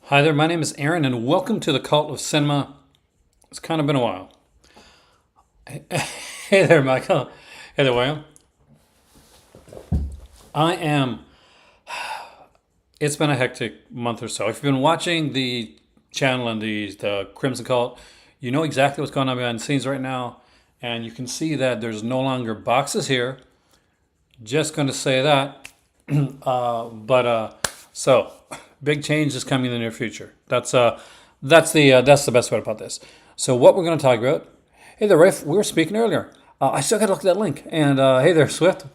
Hi there, my name is Aaron, and welcome to the Cult of Cinema. It's kind of been a while. Hey there, Michael. Hey there, William. I am. It's been a hectic month or so. If you've been watching the channel and the Crimson Cult, you know exactly what's going on behind the scenes right now, and you can see that there's no longer boxes here. Just going to say that. So big change is coming in the near future. That's the best way to put this. So what we're going to talk about. Hey there, Rafe. We were speaking earlier. I still got to look at that link. And hey there, Swift.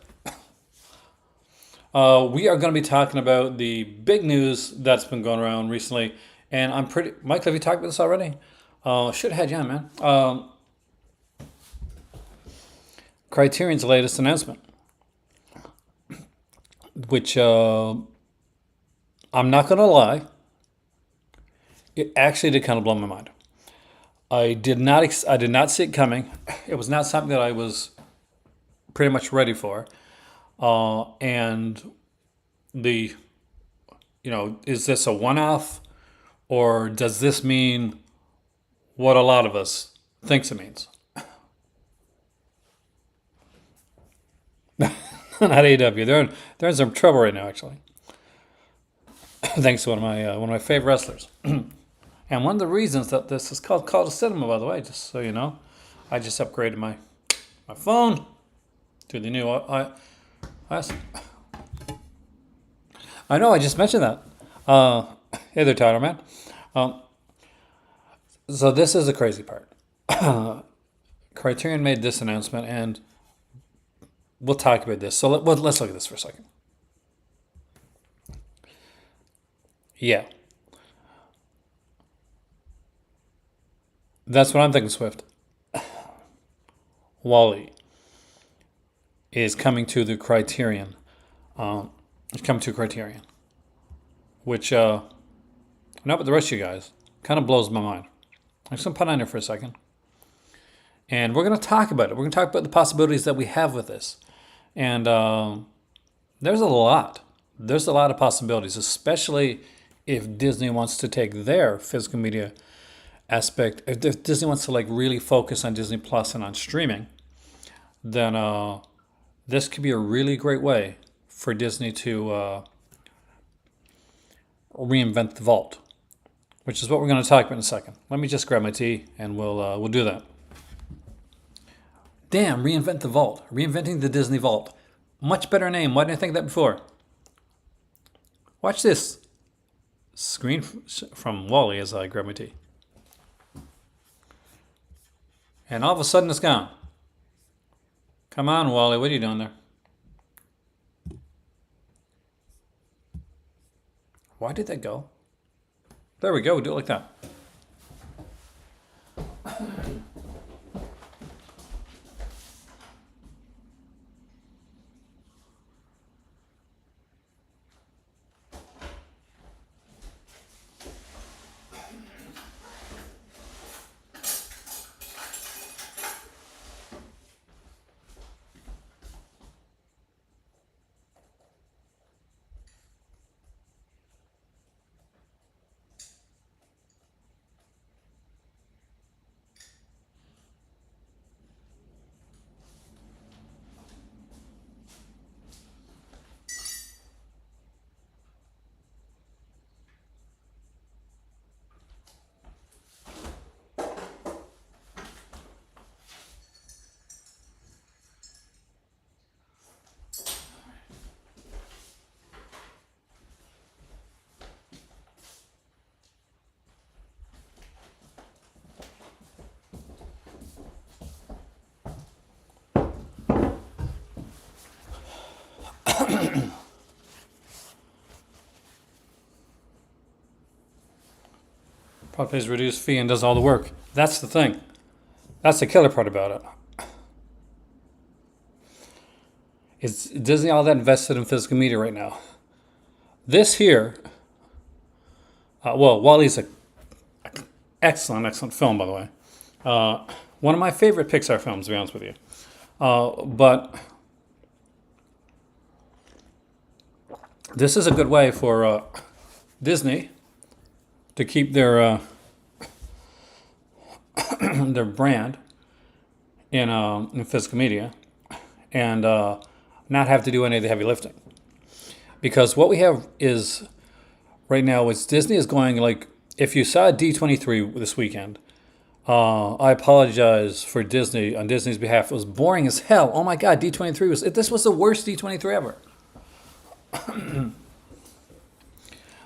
We are going to be talking about the big news that's been going around recently. And I'm pretty. Mike, have you talked about this already? Should have had you on, man. Criterion's latest announcement, which I'm not going to lie, it actually did kind of blow my mind. I did not see it coming. It was not something that I was pretty much ready for. And the, is this a one-off, or does this mean what a lot of us thinks it means? Not AEW. They're in some trouble right now, actually. Thanks to one of my favorite wrestlers. And one of the reasons that this is called Call to Cinema, by the way, just so you know, I just upgraded my phone to the new iOS. I know, I just mentioned that. Hey there, Tyler, man. So this is the crazy part. Criterion made this announcement, and we'll talk about this. So let's look at this for a second. Yeah. That's what I'm thinking, Swift. Wally is coming to the Criterion. It's coming to Criterion. Which, not with the rest of you guys, kind of blows my mind. I'm just going to put on there for a second. And we're going to talk about it. We're going to talk about the possibilities that we have with this. And there's a lot. There's a lot of possibilities, especially if Disney wants to take their physical media aspect. If Disney wants to really focus on Disney Plus and on streaming, then this could be a really great way for Disney to reinvent the vault, which is what we're going to talk about in a second. Let me just grab my tea and we'll do that. Damn, reinvent the vault. Reinventing the Disney Vault. Much better name. Why didn't I think of that before? Watch this screen from Wally as I grab my tea. And all of a sudden it's gone. Come on, Wally, what are you doing there? Why did that go? There we go, do it like that. Probably pays a reduced fee and does all the work. That's the thing. That's the killer part about it. Is Disney all that invested in physical media right now? This here, Wally's an excellent film, by the way. One of my favorite Pixar films, to be honest with you. But this is a good way for Disney to keep their their brand in physical media and not have to do any of the heavy lifting. Because what we have is right now is Disney is going like, if you saw D23 this weekend, I apologize for Disney on Disney's behalf. It was boring as hell. Oh my God, D23 this was the worst D23 ever.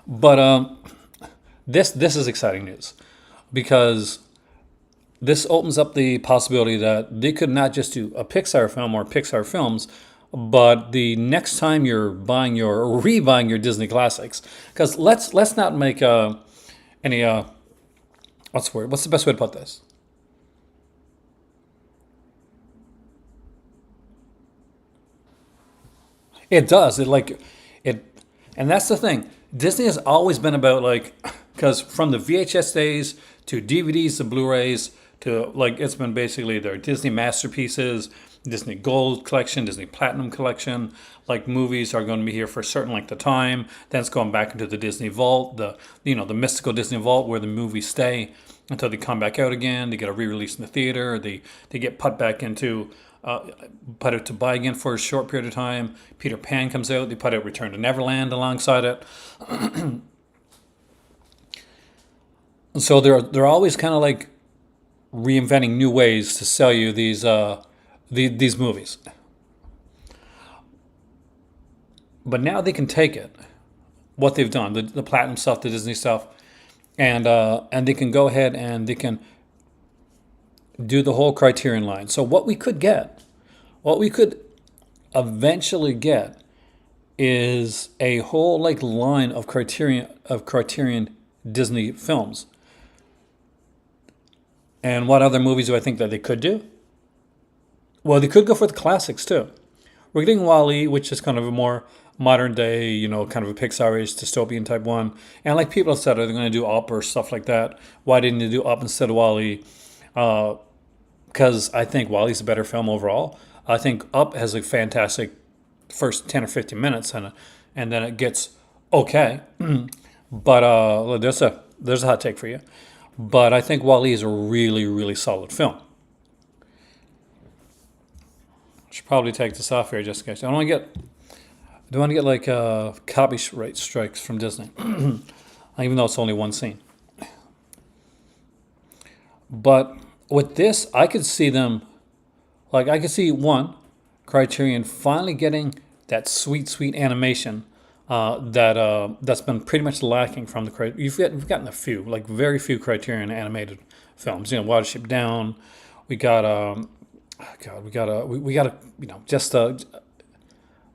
But this is exciting news because this opens up the possibility that they could not just do a Pixar film or Pixar films, but the next time you're buying or rebuying your Disney classics, because let's not make any what's the word? What's the best way to put this? It does. And that's the thing. Disney has always been about like, because from the VHS days to DVDs to Blu-rays to like, it's been basically their Disney masterpieces, Disney Gold collection, Disney Platinum collection. Like movies are going to be here for a certain length of time. Then it's going back into the Disney Vault, the mystical Disney Vault where the movies stay until they come back out again. They get a re-release in the theater. They get put back into put out to buy again for a short period of time. Peter Pan comes out. They put out Return to Neverland alongside it. So they're always kind of like reinventing new ways to sell you these movies. But now they can take it, what they've done, the platinum stuff, the Disney stuff, and they can go ahead and they can do the whole Criterion line. So what we could eventually get is a whole like line of Criterion Disney films. And what other movies do I think that they could do? Well, they could go for the classics too. We're getting Wally, which is kind of a more modern day, kind of a Pixar-ish dystopian type one. And like people have said, are they going to do Up or stuff like that? Why didn't they do Up instead of Wally? Because I think Wally's a better film overall. I think Up has a fantastic first 10 or 15 minutes, and then it gets okay. But there's a hot take for you. But I think Wally is a really, really solid film. I should probably take this off here just in case. I don't want to get like copyright strikes from Disney, even though it's only one scene. But with this, I could see them, like I could see Criterion finally getting that sweet, sweet animation that's been pretty much lacking from the Criterion. We've gotten a few, like very few Criterion animated films. Watership Down. We got just a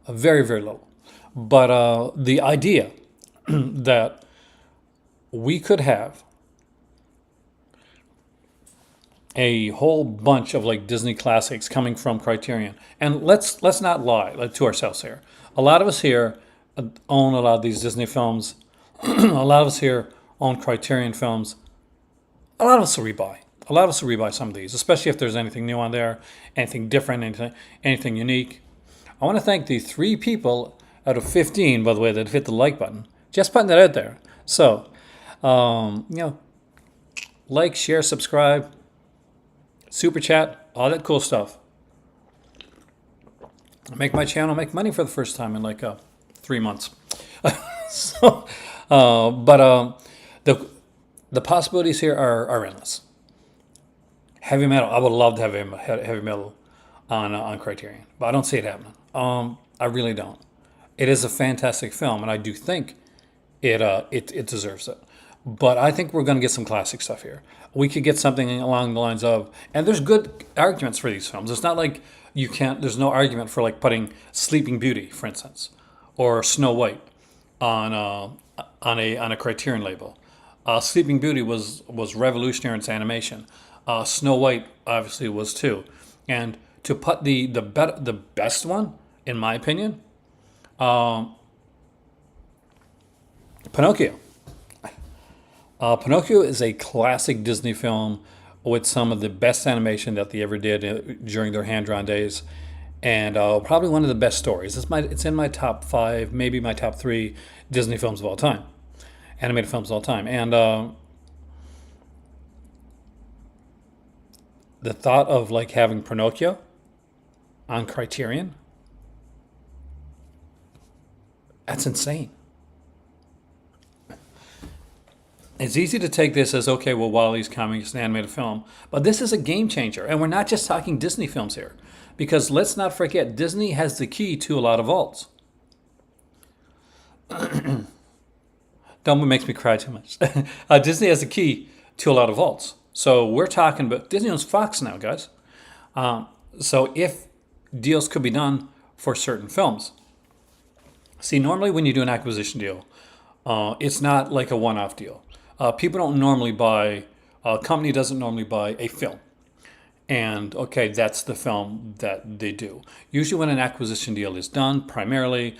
very, very little. But the idea that we could have a whole bunch of like Disney classics coming from Criterion, and let's not lie to ourselves here. A lot of us here own a lot of these Disney films. A lot of us here own Criterion films. A lot of us will rebuy. A lot of us will rebuy some of these, especially if there's anything new on there, anything different, anything unique. I want to thank the 3 people out of 15, by the way, that hit the like button. Just putting that out there. So, like, share, subscribe, super chat, all that cool stuff. Make my channel make money for the first time in like 3 months. So, the possibilities here are endless. Heavy metal, I would love to have heavy metal on Criterion, but I don't see it happening. I really don't. It is a fantastic film, and I do think it deserves it. But I think we're going to get some classic stuff here. We could get something along the lines of, and there's good arguments for these films. It's not like you can't. There's no argument for like putting Sleeping Beauty, for instance, or Snow White on a Criterion label. Sleeping Beauty was revolutionary in its animation. Snow White obviously was too, and to put the best one, in my opinion, Pinocchio. Pinocchio is a classic Disney film with some of the best animation that they ever did during their hand-drawn days, and probably one of the best stories. It's in my top 5, maybe my top 3 Disney films of all time. animated films all the time. And the thought of like having Pinocchio on Criterion, that's insane. It's easy to take this as, okay, well, Wally's coming, it's an animated film. But this is a game changer. And we're not just talking Disney films here. Because let's not forget, Disney has the key to a lot of vaults. Don't makes me cry too much. Disney has the key to a lot of vaults. So we're talking about Disney owns Fox now, guys. So if deals could be done for certain films. See, normally when you do an acquisition deal, it's not like a one-off deal. People don't normally buy, a company doesn't normally buy a film. And okay, that's the film that they do. Usually when an acquisition deal is done, primarily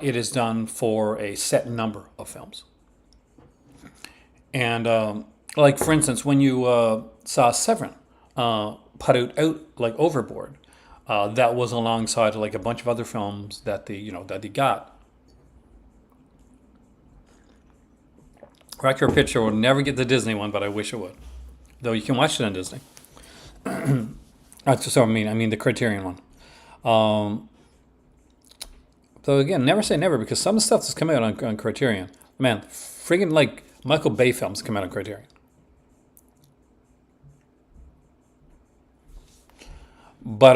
it is done for a set number of films. And like for instance, when you saw Severin put out like Overboard, that was alongside like a bunch of other films that they got. Rock Your Picture will never get the Disney one, but I wish it would. Though you can watch it on Disney. So I mean the Criterion one. So again, never say never, because some of the stuff that's coming out on Criterion, man, friggin' like Michael Bay films come out on Criterion. But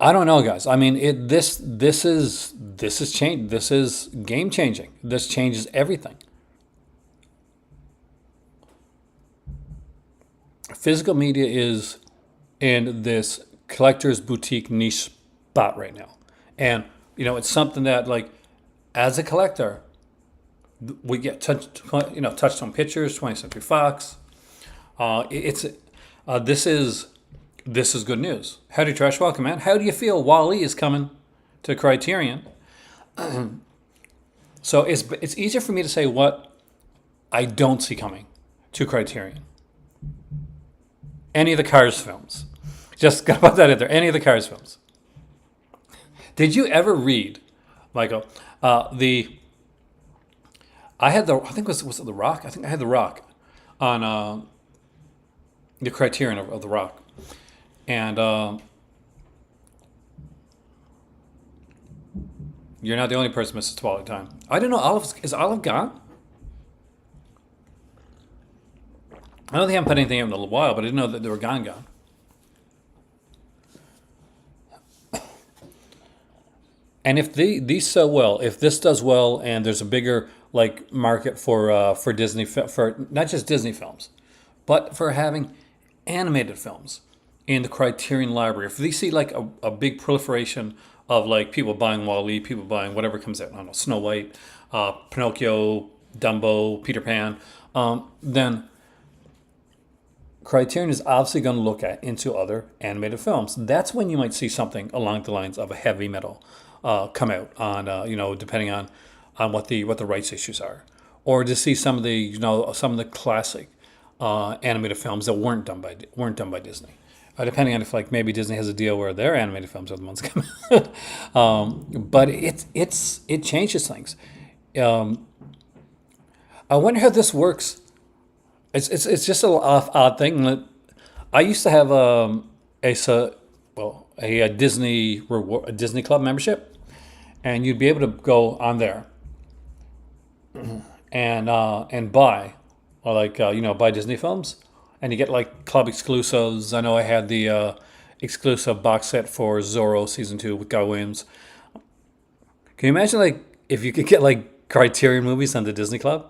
I don't know, guys. I mean, this is change. This is game changing. This changes everything. Physical media is in this collector's boutique niche spot right now, and it's something that, like, as a collector, we get Touchstone Pictures, 20th Century Fox. This is good news. Howdy, Trash. Welcome, man. How do you feel Wally is coming to Criterion? So it's easier for me to say what I don't see coming to Criterion. Any of the Cars films. Just gotta put that in there. Any of the Cars films. Did you ever read, Michael, I think was it The Rock? I think I had The Rock on the Criterion of The Rock. And you're not the only person, Mrs. Twilight Time. I don't know, is Olive gone? I know they haven't put anything out in a little while, but I didn't know that they were gone. And if these sell well, if this does well, and there's a bigger like market for Disney, for not just Disney films, but for having animated films in the Criterion library, if they see like a big proliferation of like people buying Wall-E, people buying whatever comes out, I don't know, Snow White, Pinocchio, Dumbo, Peter Pan, then Criterion is obviously going to look into other animated films. That's when you might see something along the lines of a Heavy Metal come out on, depending on what the rights issues are, or to see some of the classic animated films that weren't done by Disney. Depending on if like maybe Disney has a deal where their animated films are the ones coming out. But it changes things. I wonder how this works. It's just an odd thing. I used to have a Disney Club membership, and you'd be able to go on there and buy, or like buy Disney films, and you get like club exclusives. I know I had the exclusive box set for Zorro season 2 with Guy Williams. Can you imagine like if you could get like Criterion movies on the Disney Club?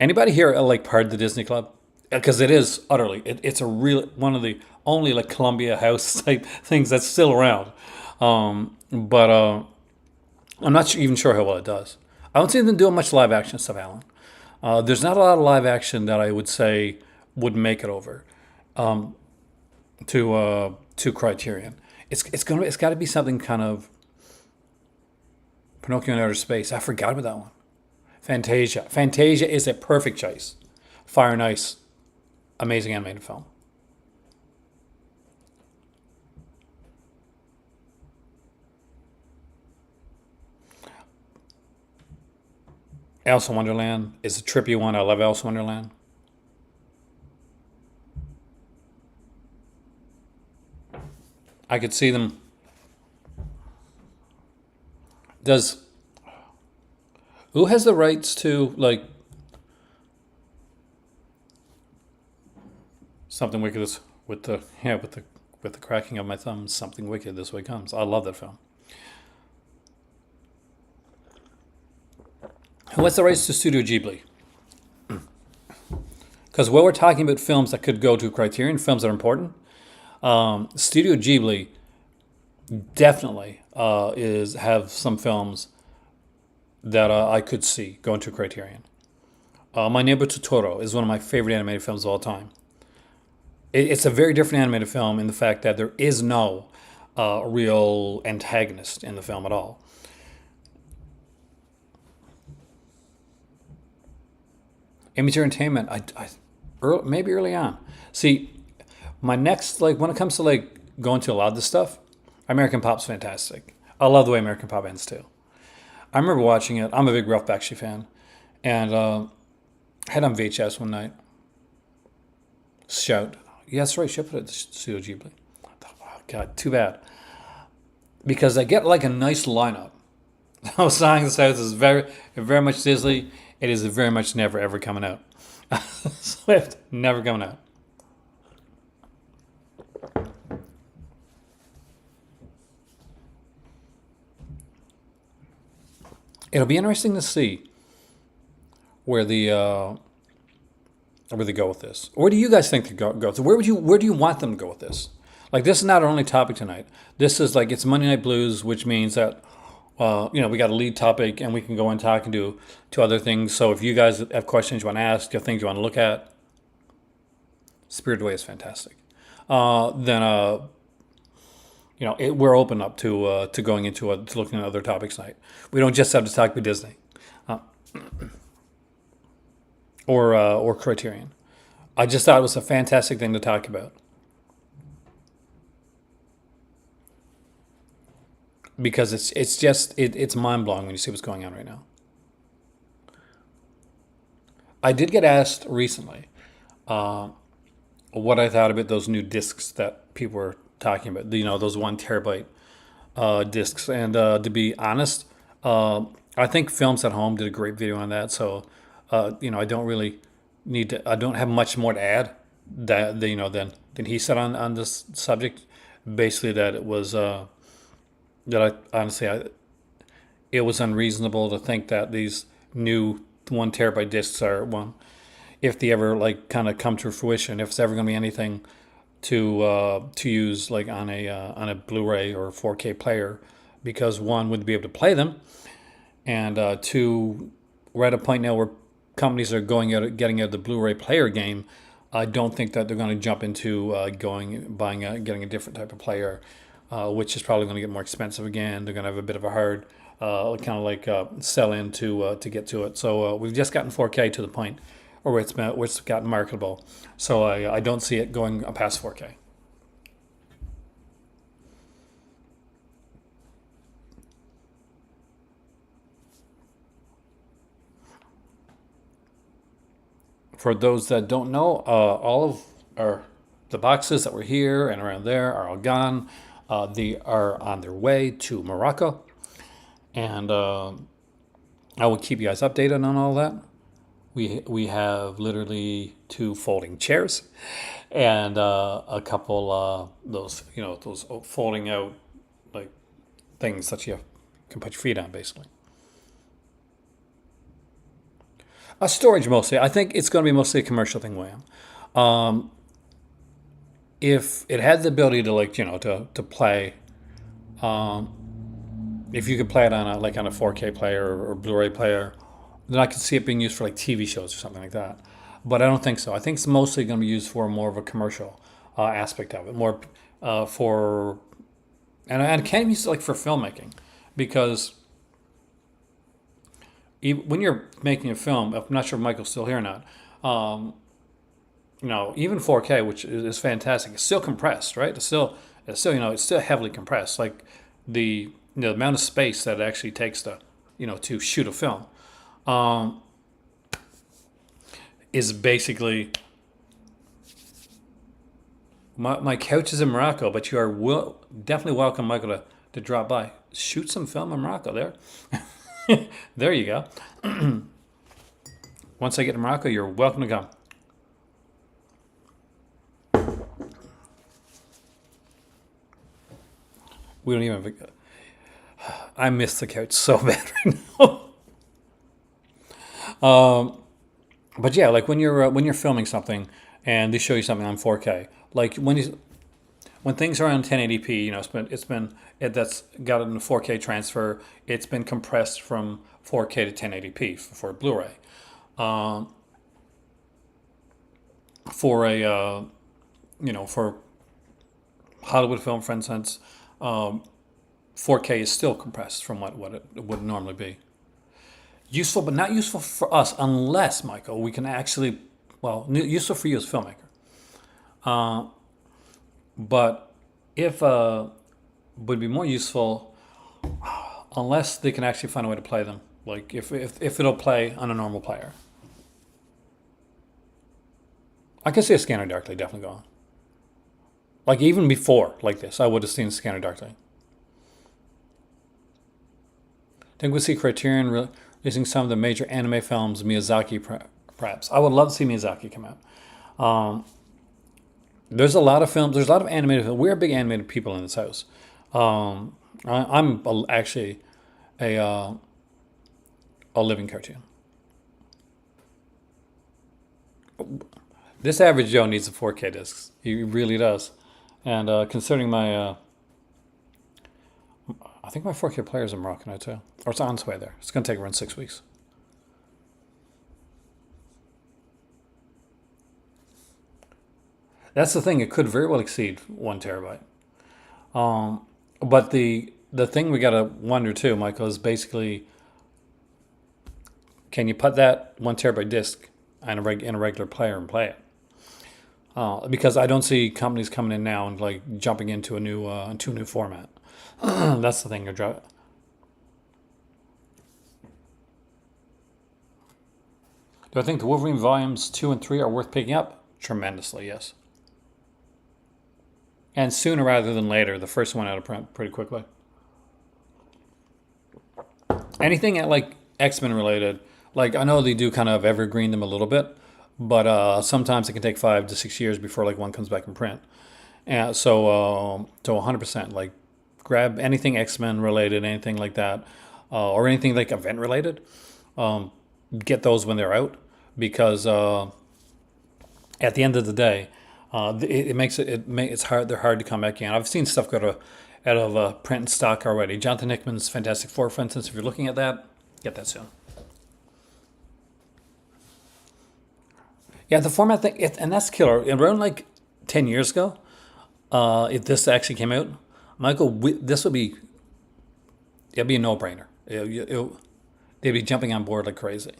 Anybody here like part of the Disney Club? Because it is utterly, it's a real one of the only like Columbia House type things that's still around. But I'm not even sure how well it does. I don't see them doing much live action stuff, Alan. There's not a lot of live action that I would say would make it over to Criterion. It's got to be something kind of Pinocchio in Outer Space. I forgot about that one. Fantasia. Fantasia is a perfect choice. Fire and Ice, amazing animated film. Alice in Wonderland is a trippy one. I love Alice in Wonderland. I could see them. Does who has the rights to like something wicked is with the yeah with the cracking of my thumb? Something wicked this way comes. I love that film. Who has the rights to Studio Ghibli? Because while we're talking about films that could go to Criterion, films that are important, Studio Ghibli definitely is have some films that I could see going to Criterion. My Neighbor Totoro is one of my favorite animated films of all time. It's a very different animated film in the fact that there is no real antagonist in the film at all. Image Entertainment, maybe early on. See, my next like when it comes to like going to a lot of this stuff, American Pop's fantastic. I love the way American Pop ends too. I remember watching it. I'm a big Ralph Bakshi fan, and I had it on VHS one night. Shout, yeah, that's right. Should put it at the Studio Ghibli. Oh, God, too bad because I get like a nice lineup. I was saying this house is very much Disney. It is very much never ever coming out. Swift, never coming out. It'll be interesting to see where the where they go with this. Where do you guys think they go? So where do you want them to go with this? Like this is not our only topic tonight. This is like it's Monday Night Blues, which means that we got a lead topic and we can go and talk and do to other things. So if you guys have questions you want to ask, or things you want to look at, Spirited Away is fantastic. Then we're open up to going into to looking at other topics tonight. We don't just have to talk about Disney uh, or Criterion. I just thought it was a fantastic thing to talk about because it's mind blowing when you see what's going on right now. I did get asked recently what I thought about those new discs that people were talking about. Those 1 terabyte discs. And to be honest, I think Films at Home did a great video on that. So, I don't really need to. I don't have much more to add than he said on this subject. Basically, that it was that I honestly it was unreasonable to think that these new 1 terabyte discs are one if they ever like kind of come to fruition, if it's ever going to be anything to use like on a Blu-ray or 4K player, because one wouldn't be able to play them, and two, we're at a point now where companies are getting out of the Blu-ray player game. I don't think that they're going to jump into getting a different type of player, which is probably going to get more expensive again. They're going to have a bit of a hard kind of like sell in to get to it. So we've just gotten 4K to the point where it's gotten marketable. So I don't see it going past 4K. For those that don't know, all of the boxes that were here and around there are all gone. They are on their way to Morocco, and I will keep you guys updated on all that. We have literally 2 folding chairs, and a couple those folding out like things that you can put your feet on, basically. Storage mostly. I think it's going to be mostly a commercial thing, William. If it had the ability to to play, if you could play it on a 4K player or Blu-ray player, then I could see it being used for like TV shows or something like that. But I don't think so. I think it's mostly going to be used for more of a commercial aspect of it, more for and it can be used like for filmmaking, because when you're making a film, I'm not sure if Michael's still here or not. Even 4K, which is fantastic, it's still compressed, right? It's still heavily compressed. Like the amount of space that it actually takes to shoot a film. um, is basically my couch is in Morocco, but you are definitely welcome, Michael, to drop by. Shoot some film in Morocco there. There you go. Once I get to Morocco, you're welcome to come. We don't even. I miss the couch so bad right now. But yeah, like when you're filming something and they show you something on 4K, like when things are on 1080p, that's got it in a 4K transfer. It's been compressed from 4K to 1080p for Blu-ray. Um, for a for Hollywood film, for instance, 4K is still compressed from what it would normally be. Useful, but not useful for us unless, Michael, we can actually, well, useful for you as a filmmaker. Uh, but if would be more useful unless they can actually find a way to play them. Like if it'll play on a normal player. I could see a scanner darkly definitely going. Like even before like this, I would have seen scanner darkly. Think we'll see Criterion releasing some of the major anime films, Miyazaki perhaps. I would love to see Miyazaki come out. Um, there's a lot of films. There's a lot of animated films. We're big animated people in this house. Actually a living cartoon. This average Joe needs a 4K disc. He really does. And considering I think my 4K player is in Morocco now too, or it's on its way there. It's going to take around 6 weeks. That's the thing. It could very well exceed 1 terabyte. But the thing we got to wonder too, Michael, is basically can you put that 1 terabyte disc in a regular player and play it? Because I don't see companies coming in now and like jumping into a new format. That's the thing. Do I think the Wolverine volumes 2 and 3 are worth picking up? Tremendously, yes. And sooner rather than later. The first one out of print pretty quickly. Anything at like X-Men related, like I know they do kind of evergreen them a little bit, but sometimes it can take 5 to 6 years before like one comes back in print. And so 100%, like grab anything X-Men related, anything like that, or anything like event related. Get those when they're out because at the end of the day, it's hard. They're hard to come back in. I've seen stuff out of print and stock already. Jonathan Hickman's Fantastic Four, for instance. If you're looking at that, get that soon. Yeah, the format thing, and that's killer. Around like 10 years ago, if this actually came out, Michael, this would be it'd be a no-brainer. They'd be jumping on board like crazy.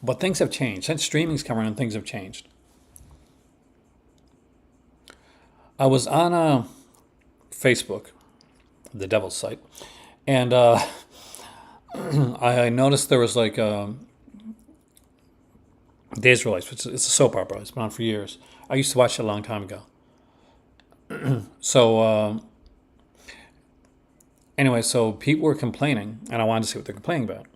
But things have changed. Since streaming's come around, things have changed. I was on Facebook, the devil's site, and I noticed there was like Days of Our Lives, which it's a soap opera. It's been on for years. I used to watch it a long time ago. So anyway, so people were complaining, and I wanted to see what they're complaining about.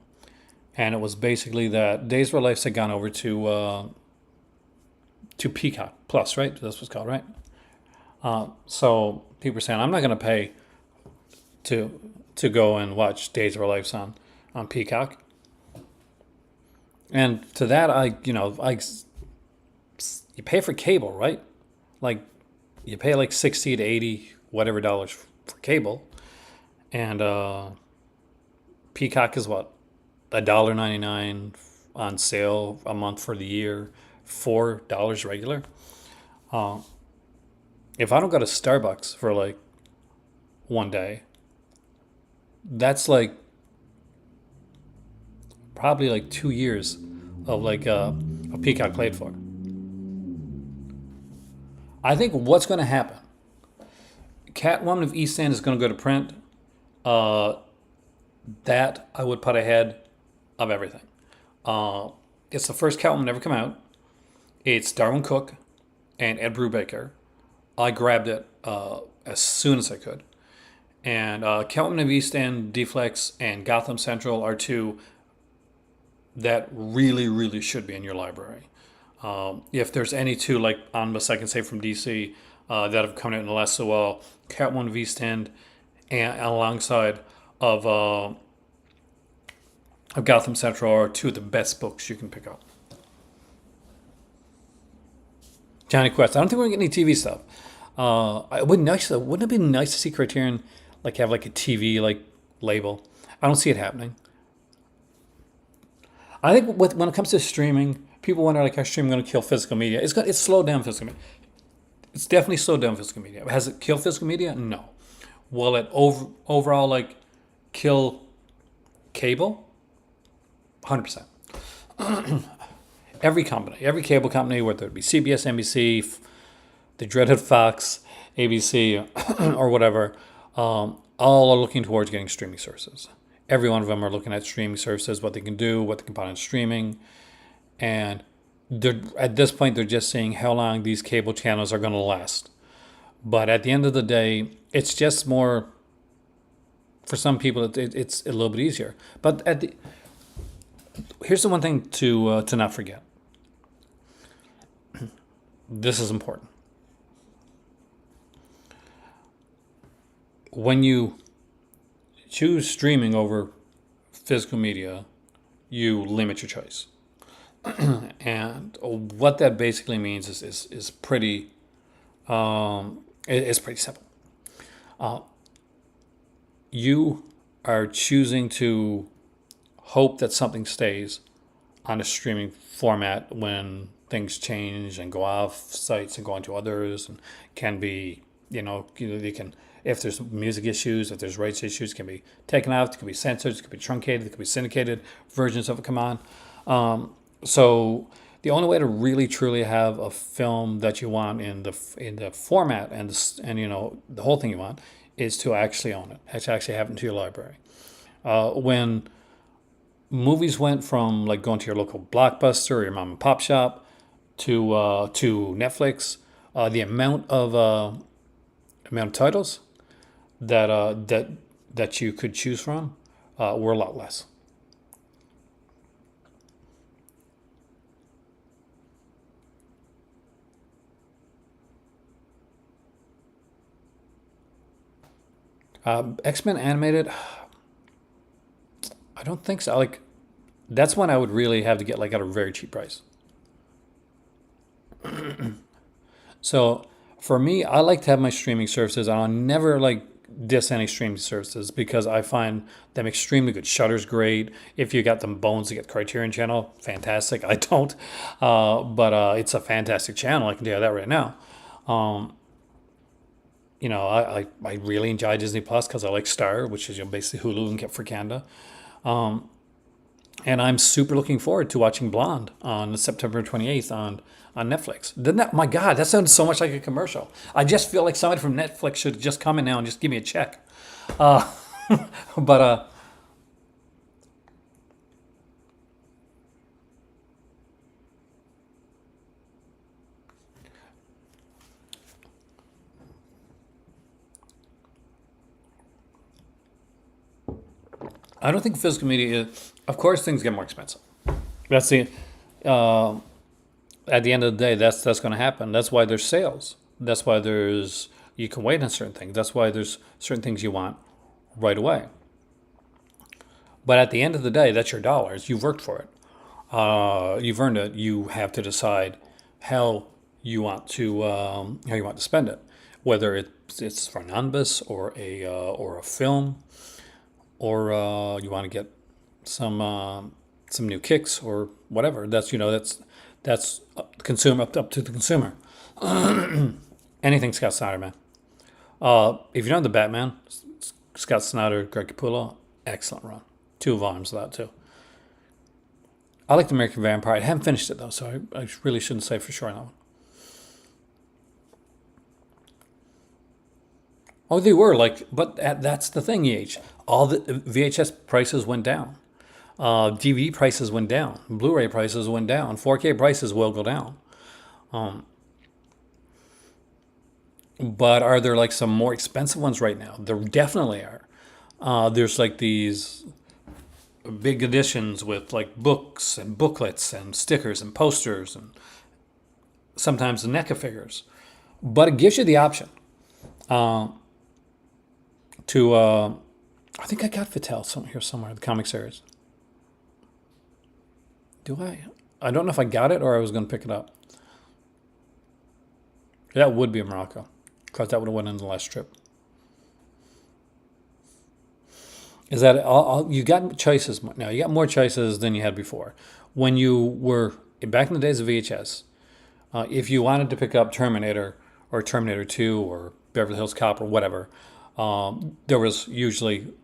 And it was basically that Days of Our Lives had gone over to Peacock Plus, right? That's what it's called, right? So people were saying, I'm not going to pay to go and watch Days of Our Lives on Peacock. And to that, you pay for cable, right? Like you pay like 60 to 80 whatever dollars for cable, and Peacock is what $1.99 on sale a month for the year, $4 regular. If I don't go to Starbucks for like one day, that's like probably like 2 years of like a Peacock played for. I think what's going to happen, Catwoman of East End is going to go to print. That I would put ahead of everything. Uh, it's the first Catwoman ever come out. It's Darwin Cook and Ed Brubaker. I grabbed it as soon as I could. And Catwoman of East End, Deflex, and Gotham Central are two that really, really should be in your library. If there's any two like Omnibus I can say from DC that have come out in the last so well, Catwoman of East End, and alongside of Gotham Central are two of the best books you can pick up. Johnny Quest. I don't think we're gonna get any TV stuff. It would nice though. Wouldn't it be nice to see Criterion like have like a TV like label? I don't see it happening. I think when it comes to streaming, people wonder like, "Are streaming going to kill physical media?" It's slowed down physical media. It's definitely slowed down physical media. Has it killed physical media? No. Will it overall like kill cable? 100%. Every company, every cable company, whether it be CBS, NBC, the dreaded Fox, ABC, or whatever, all are looking towards getting streaming services. Every one of them are looking at streaming services, what they can do, what they can put on streaming, and at this point they're just seeing how long these cable channels are going to last. But at the end of the day, it's just more. For some people, it's a little bit easier. But here's the one thing to not forget. This is important. When you choose streaming over physical media, you limit your choice. And what that basically means is pretty it's pretty simple. You are choosing to hope that something stays on a streaming format when things change and go off sites and go onto others, and can be, they can, if there's music issues, if there's rights issues, can be taken out, it can be censored, it can be truncated, it can be syndicated versions of it come on. So the only way to really truly have a film that you want in the format and the whole thing you want is to actually own it, to actually have it into your library. When movies went from like going to your local Blockbuster or your mom and pop shop to Netflix, the amount of titles that you could choose from were a lot less. X-Men animated, I don't think so. Like, that's one I would really have to get like at a very cheap price. So for me, I like to have my streaming services. I'll never like diss any streaming services because I find them extremely good. Shutter's great. If you got them bones to get Criterion channel, fantastic. I don't, but it's a fantastic channel. I can tell you that right now. Um, I really enjoy Disney Plus because I like Star, which is basically Hulu and get for Canada. And I'm super looking forward to watching Blonde on September 28th on Netflix. Didn't that, my God, that sounds so much like a commercial. I just feel like somebody from Netflix should just come in now and just give me a check. Uh, but I don't think physical media is, of course, things get more expensive. That's the, uh, at the end of the day, that's going to happen. That's why there's sales. That's why you can wait on certain things. That's why there's certain things you want right away. But at the end of the day, that's your dollars. You've worked for it. You've earned it. You have to decide how how you want to spend it, whether it's for an omnibus or a film, or you want to get some new kicks or whatever. That's consumer up to the consumer. Anything Scott Snyder, man. If you know the Batman, Scott Snyder, Greg Capullo, excellent run. 2 volumes of that too. I like the American Vampire. I haven't finished it though, so I really shouldn't say for sure on that one. Oh, they were like, but that's the thing, EH. All the VHS prices went down. DVD prices went down, Blu-ray prices went down, 4K prices will go down. But are there like some more expensive ones right now? There definitely are. There's like these big editions with like books and booklets and stickers and posters and sometimes the NECA figures. But it gives you the option to. I think I got Vittel here somewhere, the comic series. Do I? I don't know if I got it or I was going to pick it up. That would be in Morocco, because that would have went in the last trip. Is that all? You got choices now. You got more choices than you had before. When you were back in the days of VHS, if you wanted to pick up Terminator or Terminator 2 or Beverly Hills Cop or whatever, there was usually,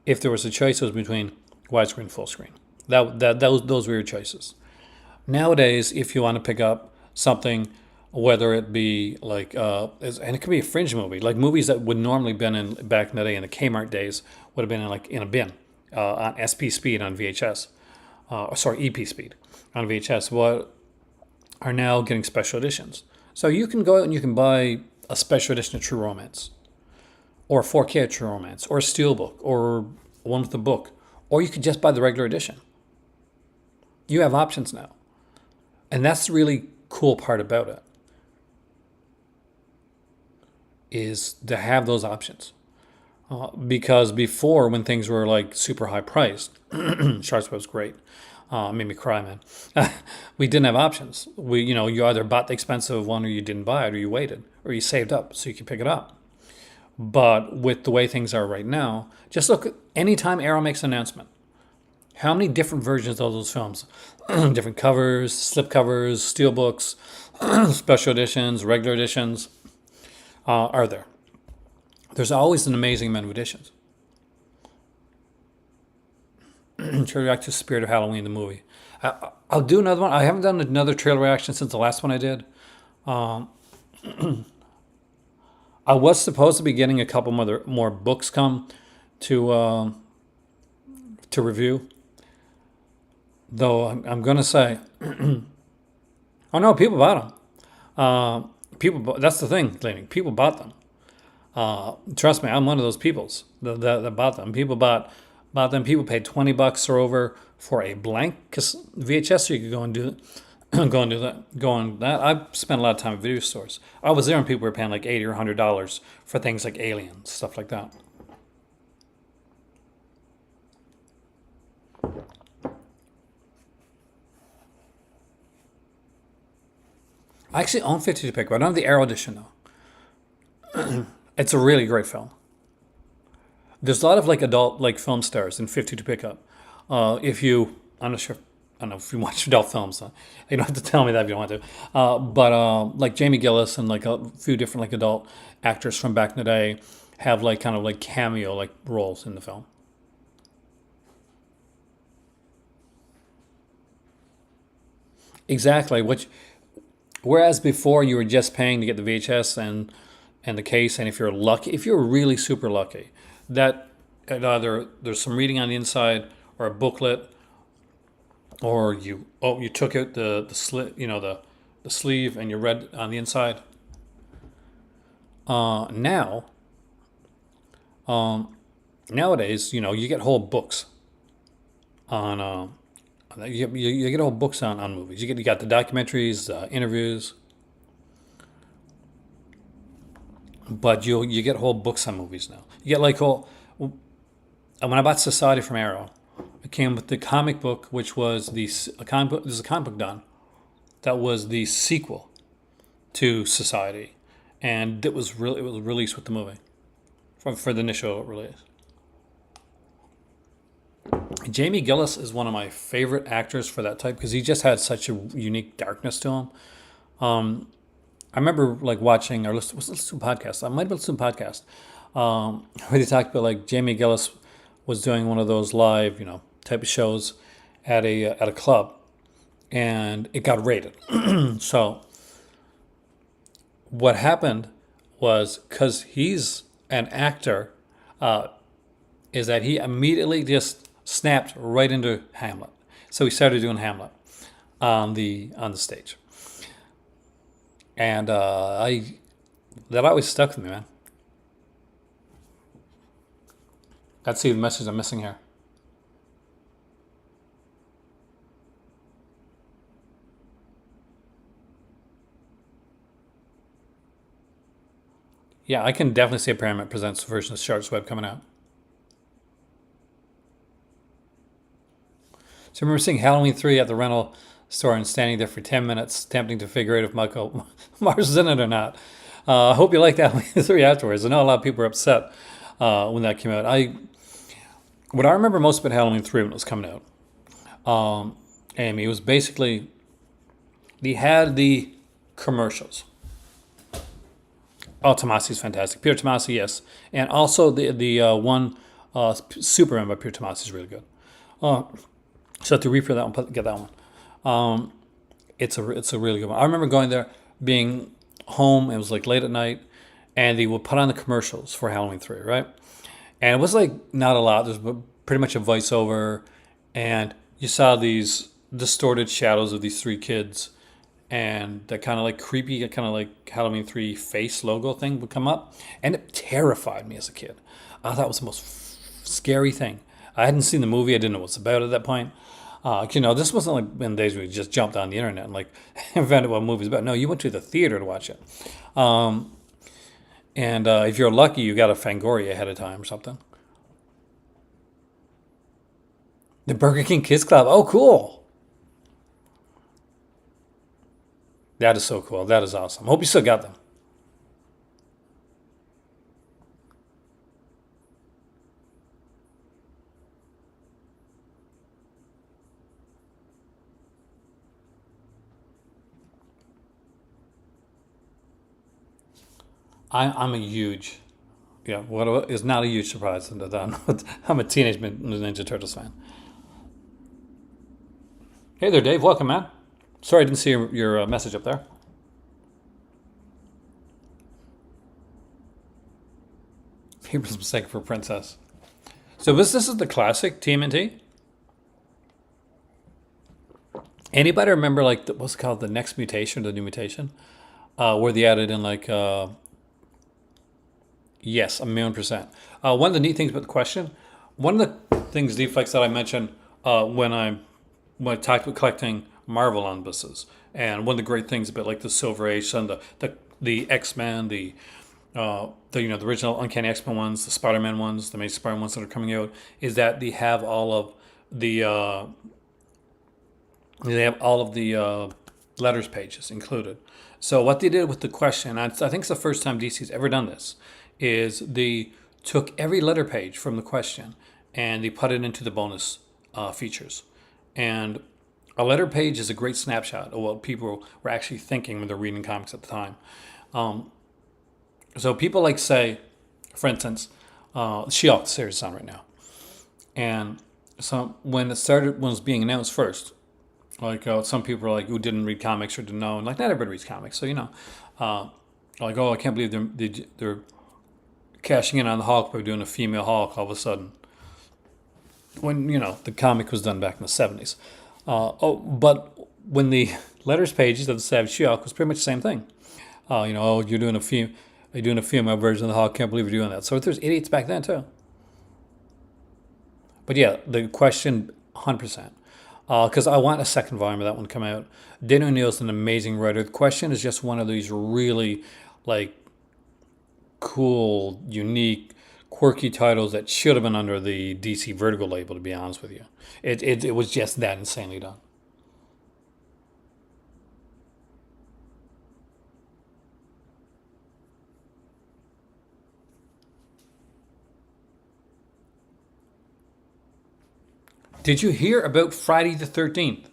if there was a choice, it was between widescreen, full screen. Those were your choices. Nowadays, if you want to pick up something, whether it be like, and it could be a fringe movie, like movies that would normally been in back in the day in the Kmart days would have been in like in a bin on SP speed on VHS, EP speed on VHS. What are now getting special editions. So you can go out and you can buy a special edition of True Romance, or 4K of True Romance, or a Steelbook, or one with a book, or you could just buy the regular edition. You have options now. And that's the really cool part about it, is to have those options. Because before, when things were like super high priced, Sharks was great. Made me cry, man. We didn't have options. You either bought the expensive one or you didn't buy it, or you waited, or you saved up so you could pick it up. But with the way things are right now, just look at anytime Arrow makes an announcement. How many different versions of those films, different covers, slip covers, steelbooks, special editions, regular editions, are there? There's always an amazing amount of editions. Trailer reaction to Spirit of Halloween, the movie. I'll do another one. I haven't done another trailer reaction since the last one I did. I was supposed to be getting a couple more books come to review. Though I'm going to say, oh no, people bought them. That's the thing, Laney. People bought them. Trust me, I'm one of those peoples that bought them. People bought them. People paid $20 or over for a blank VHS, so you could go and do that. I spent a lot of time at video stores. I was there and people were paying like $80 or $100 for things like Alien, stuff like that. I actually own 52 Pick, but I don't have the Arrow edition though. It's a really great film. There's a lot of like adult like film stars in 52 Pickup. I'm not sure. I don't know if you watch adult films. You don't have to tell me that if you don't want to. But like Jamie Gillis and like a few different like adult actors from back in the day have like kind of like cameo like roles in the film. Exactly. Whereas before you were just paying to get the VHS and the case, and if you're lucky, if you're really super lucky, that either there's some reading on the inside or a booklet, or you took out the slit, the sleeve, and you read on the inside. Now, nowadays, you get whole books on. You get whole books on movies. You got the documentaries, interviews, but you get whole books on movies now. You get like whole. When I bought Society from Arrow, it came with the comic book, which was a comic book. There's a comic book done that was the sequel to Society, and it was released with the movie for the initial release. Jamie Gillis is one of my favorite actors for that type because he just had such a unique darkness to him. I remember like watching or listening to a podcast. I might have listened to a podcast where they talked about like Jamie Gillis was doing one of those live, type of shows at a club, and it got rated. So what happened was, because he's an actor, is that he immediately just snapped right into Hamlet. So he started doing Hamlet on the stage, and I that always stuck with me, man. Let's see the message I'm missing here. Yeah, I can definitely see a Paramount Presents version of Shark's Web coming out. So I remember seeing Halloween 3 at the rental store and standing there for 10 minutes, attempting to figure out if Michael Mars is in it or not. I hope you liked Halloween 3 afterwards. I know a lot of people were upset when that came out. What I remember most about Halloween 3 when it was coming out, Amy, it was basically, they had the commercials. Oh, Tomasi's fantastic. Peter Tomasi, yes. And also the one Superman by Peter Tomasi is really good. So I have to replay that one, get that one. It's a really good one. I remember going there, being home. It was like late at night, and they would put on the commercials for Halloween 3, right? And it was like not a lot. There's pretty much a voiceover, and you saw these distorted shadows of these three kids, and that kind of like creepy, kind of like Halloween 3 face logo thing would come up, and it terrified me as a kid. I thought it was the most scary thing. I hadn't seen the movie. I didn't know what's about at that point. This wasn't like in the days where you just jumped on the internet and like invented what a movie's about. No, you went to the theater to watch it. And if you're lucky, you got a Fangoria ahead of time or something. The Burger King Kids Club. Oh, cool. That is so cool. That is awesome. Hope you still got them. I'm a huge, yeah, what is not a huge surprise that I'm a Teenage Mutant Ninja Turtles fan. Hey there, Dave. Welcome, man. Sorry I didn't see your message up there. People's mistake for princess. So this is the classic TMNT. Anybody remember like what's it called, the next mutation, the new mutation, where they added in like yes, 1,000,000%. One of the neat things about the question, one of the things deflects that I mentioned when I talked about collecting Marvel omnibuses, and one of the great things about like the Silver Age and the X-Men, the original Uncanny X-Men ones, the Spider-Man ones, the Amazing Spider-Man ones that are coming out, is that they have all of the letters pages included. So what they did with the question, I think it's the first time DC's ever done this, is they took every letter page from the question and they put it into the bonus features. And a letter page is a great snapshot of what people were actually thinking when they're reading comics at the time. So people like say, for instance, She-Hulk series is on right now. And so when it was being announced first, like some people are like who didn't read comics or didn't know, and like not everybody reads comics, so like, oh, I can't believe they're cashing in on the Hulk by doing a female Hulk all of a sudden. When the comic was done back in the 70s. But when the letters pages of the Savage She-Hulk was pretty much the same thing. You're doing a female version of the Hulk. Can't believe you're doing that. So there's idiots back then too. But yeah, the question, 100%. Because I want a second volume of that one to come out. Dan O'Neill's an amazing writer. The question is just one of these really like cool, unique, quirky titles that should have been under the DC Vertigo label, to be honest with you. It was just that insanely done. Did you hear about Friday the 13th?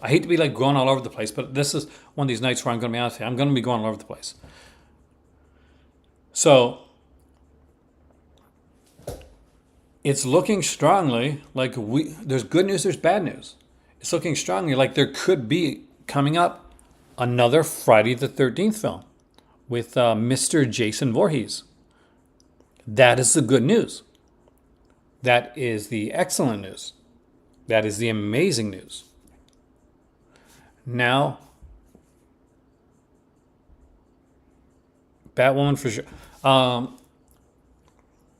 I hate to be like going all over the place, but this is one of these nights where I'm going to be honest with you. I'm going to be going all over the place. So it's looking strongly like there's good news, there's bad news. It's looking strongly like there could be coming up another Friday the 13th film with Mr. Jason Voorhees. That is the good news. That is the excellent news. That is the amazing news. Now, Batwoman for sure. Um,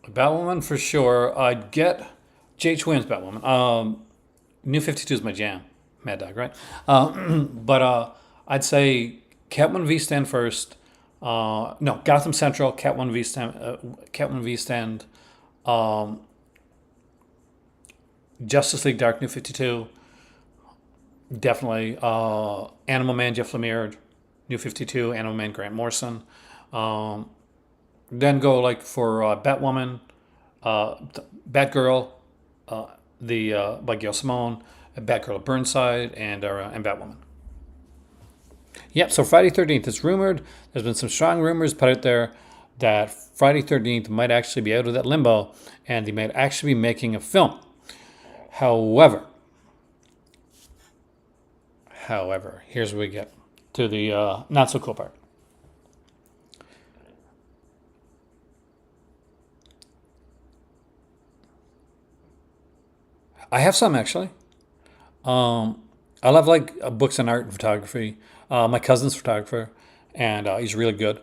Batwoman for sure. I'd get J.H. Williams Batwoman. New 52 is my jam. Mad Dog, right? But I'd say Catwoman v Stand first. No, Gotham Central, Catwoman v Stand, Catwoman v Stand, Justice League Dark New 52, definitely. Animal Man Jeff Lemire, New 52, Animal Man Grant Morrison. Um, then go like for Batwoman, Batgirl, the by Gail Simone, Batgirl of Burnside, and Batwoman. Yep. So Friday 13th. It's rumored. There's been some strong rumors put out there that Friday 13th might actually be out of that limbo, and they might actually be making a film. However, here's where we get to the not so cool part. I have some actually. I love like books on art and photography. My cousin's a photographer, and he's really good.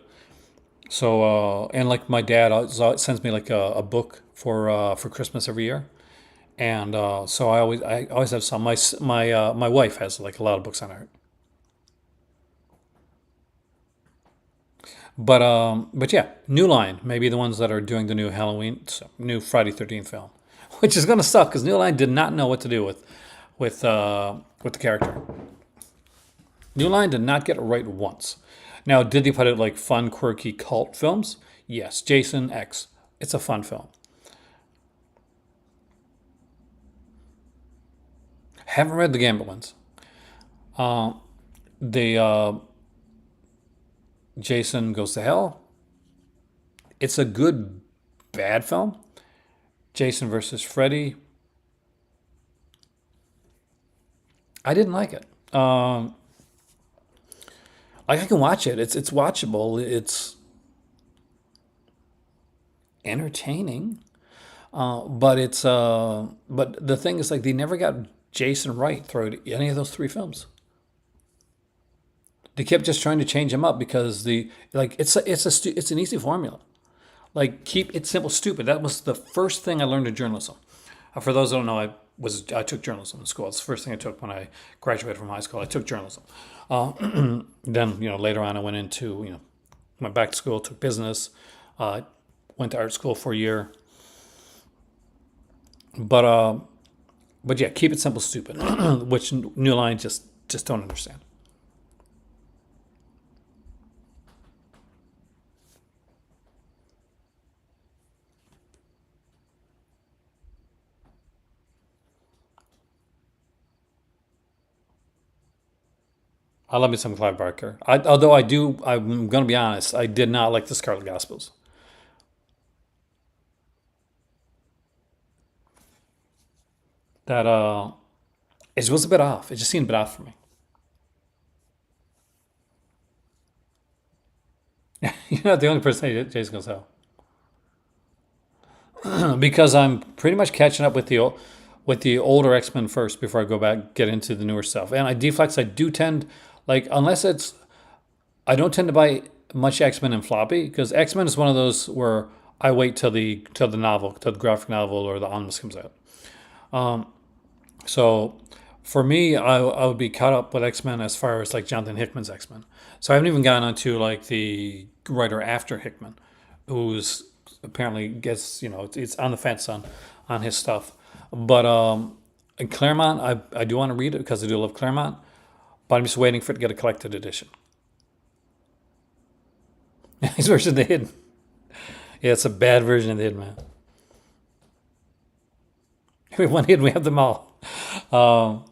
So and like my dad sends me like a book for Christmas every year, and so I always have some. My wife has like a lot of books on art, but yeah, New Line maybe the ones that are doing the new Halloween, new Friday 13th film, which is gonna suck because New Line did not know what to do with the character. New Line did not get it right once. Now, did they put it like fun, quirky cult films? Yes. Jason X. It's a fun film. Haven't read the Gambit ones. The Jason Goes to Hell. It's a good, bad film. Jason versus Freddy. I didn't like it. Like I can watch it. It's watchable. It's entertaining. But the thing is like they never got Jason right throughout any of those three films. They kept just trying to change him up because the like it's an easy formula. Like keep it simple, stupid. That was the first thing I learned in journalism. For those who don't know, I took journalism in school. It's the first thing I took when I graduated from high school. I took journalism. Then later on I went into went back to school, took business, uh, went to art school for a year. But uh, but yeah, keep it simple, stupid, which New Line just don't understand. I love me some Clive Barker. Although I'm going to be honest. I did not like the Scarlet Gospels. That it was a bit off. It just seemed a bit off for me. You're not the only person Jason goes out because I'm pretty much catching up with the older X Men first before I go back get into the newer stuff. And I deflex. I do tend like unless it's I don't tend to buy much X Men in floppy because X Men is one of those where I wait till the graphic novel or the omnibus comes out. So for me, I would be caught up with X Men as far as like Jonathan Hickman's X Men. So I haven't even gotten onto like the writer after Hickman, who's apparently gets it's on the fence on his stuff. But in Claremont, I do want to read it because I do love Claremont, but I'm just waiting for it to get a collected edition. His version of the Hidden. Yeah, it's a bad version of the Hidden Man. We have one Hidden, we have them all. Um,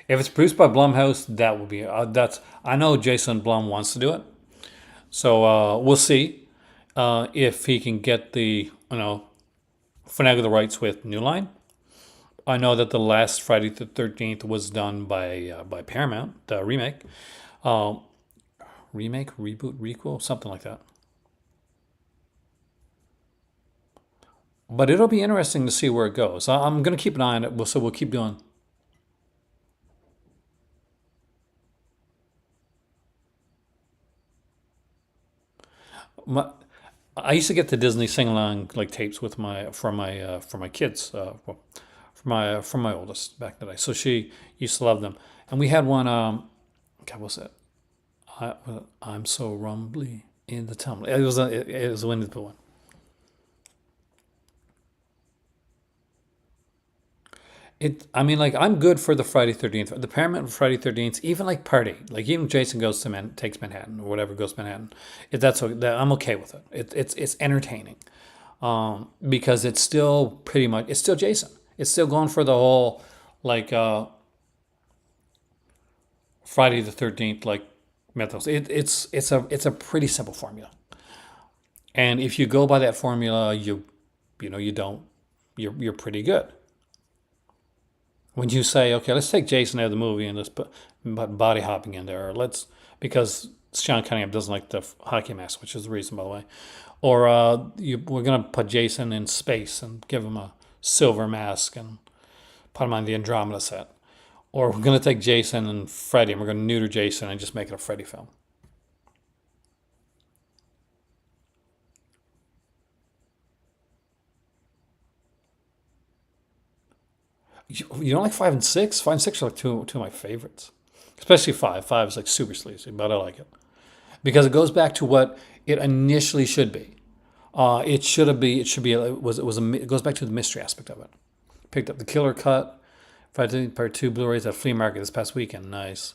if it's produced by Blumhouse, that would be that's. I know Jason Blum wants to do it, so we'll see if he can get the finagle the rights with New Line. I know that the last Friday the 13th was done by Paramount, the remake, uh, reboot, requel, something like that. But it'll be interesting to see where it goes. I'm going to keep an eye on it. So we'll keep doing. My, I used to get the Disney sing along like tapes with my for my kids, well, for my oldest back in the day. So she used to love them, and we had one. God, what was it? I, I'm so rumbly in the tumbly. It was a Winnie the Pooh one. I mean, like I'm good for the Friday 13th, the Paramount Friday 13th, even like party, like even Jason goes to takes Manhattan or whatever goes to Manhattan. If that's I'm okay with it. It's entertaining, because it's still pretty much it's still Jason. It's still going for the whole like Friday the 13th like mythos. It's a pretty simple formula, and if you go by that formula, you know you don't you're pretty good. When you say, okay, let's take Jason out of the movie and let's put body hopping in there, or let's because Sean Cunningham doesn't like the hockey mask, which is the reason, by the way. Or we're gonna put Jason in space and give him a silver mask and put him on the Andromeda set. Or we're gonna take Jason and Freddy and we're gonna neuter Jason and just make it a Freddy film. You don't like five and six? Five and six are like two of my favorites, especially five. Five is like super sleazy, but I like it because it goes back to what it initially should be. It should be. It should be. It goes back to the mystery aspect of it. Picked up the killer cut, Friday Part Two Blu-rays at flea market this past weekend. Nice.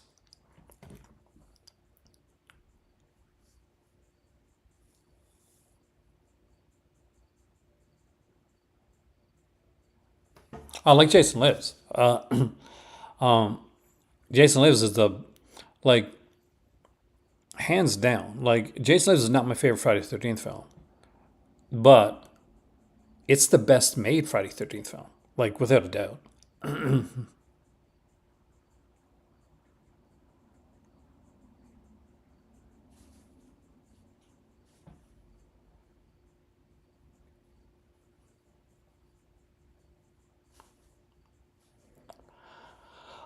I like Jason Lives. Jason Lives is the like hands down. Like Jason Lives is not my favorite Friday the 13th film, but it's the best made Friday the 13th film. Like without a doubt.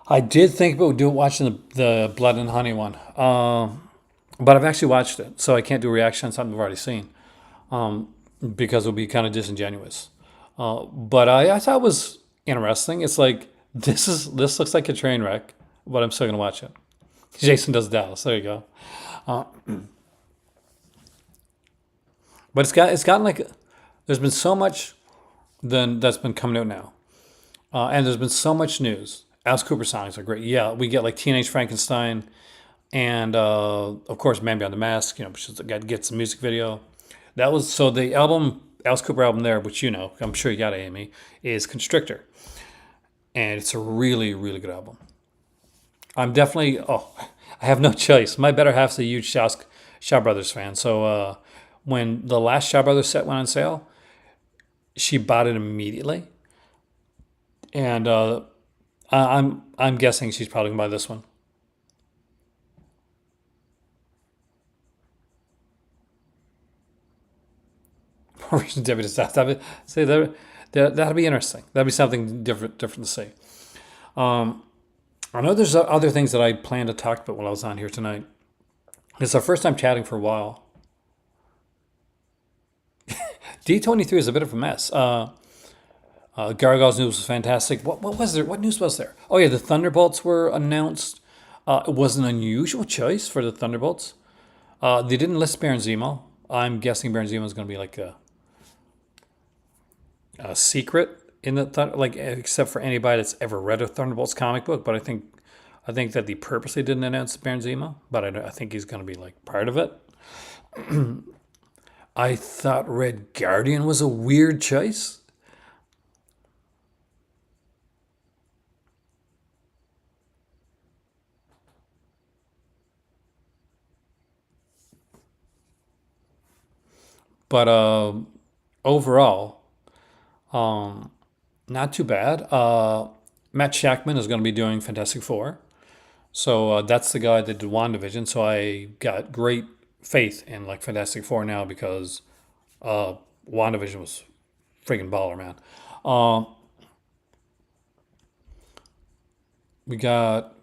I did think about watching the Blood and Honey one, but I've actually watched it, so I can't do a reaction on something I've already seen, because it would be kind of disingenuous. But I thought it was interesting. It's like this looks like a train wreck, but I'm still gonna watch it. Jason does Dallas. There you go. Uh, but it's gotten like there's been so much then that's been coming out now. And there's been so much news. Alice Cooper songs are great. Yeah, we get like Teenage Frankenstein and of course Man Beyond the Mask. You know, which gets a music video. That was so the album Alice Cooper album there, which you know, I'm sure you got it, Amy, is Constrictor, and it's a really good album. I'm definitely I have no choice. My better half's a huge Shaw Brothers fan, so when the last Shaw Brothers set went on sale, she bought it immediately, and I'm guessing she's probably gonna buy this one. Debbie does that. Say that'll be interesting. That'll be something different to see. Um, I know there's other things that I planned to talk about while I was on here tonight. It's our first time chatting for a while. D23 is a bit of a mess. Gargoyle's news was fantastic. What was there? What news was there? Oh yeah, the Thunderbolts were announced. It was an unusual choice for the Thunderbolts. They didn't list Baron Zemo. I'm guessing Baron Zemo is going to be like a secret in the like except for anybody that's ever read a Thunderbolts comic book. But I think that they purposely didn't announce Baron Zemo. But I think he's going to be like part of it. I thought Red Guardian was a weird choice. But overall, um, not too bad. Matt Shackman is going to be doing Fantastic Four. So that's the guy that did WandaVision. So I got great faith in like Fantastic Four now because uh, WandaVision was Friggin' baller, man. Um, we got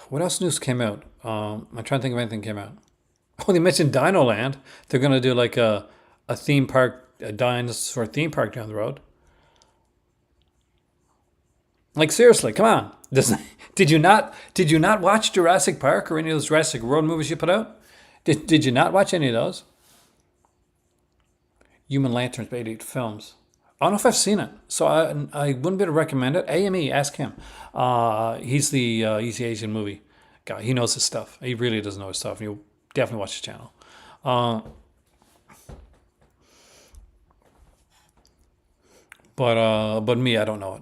what else news came out? I'm trying to think of anything came out. Oh, they mentioned Dino Land. They're gonna do like a theme park, a dinosaur theme park down the road. Like seriously, come on. Did you not watch Jurassic Park or any of those Jurassic World movies you put out? Did you not watch any of those? Human Lanterns, 88 films. I don't know if I've seen it, so I wouldn't be able to recommend it. AME, ask him. He's the Asian movie guy. He knows his stuff. He really does know his stuff. You'll definitely watch his channel. Uh, but me, I don't know it.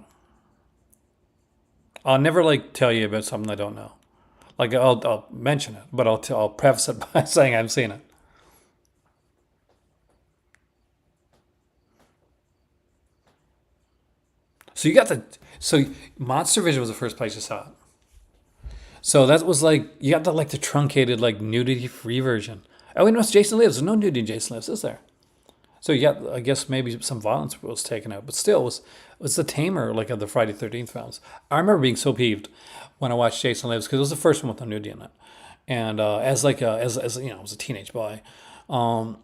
I'll never like tell you about something I don't know. Like I'll mention it, but I'll preface it by saying I've seen it. So you got the so Monster Vision was the first place you saw it. So that was like you got the truncated like nudity free version. Oh, no, it's Jason Lives. There's no nudity in Jason Lives, is there? So you got I guess maybe some violence was taken out, but still was the tamer like of the Friday 13th films. I remember being so peeved when I watched Jason Lives because it was the first one with the nudity in it, and as you know, as a teenage boy, um,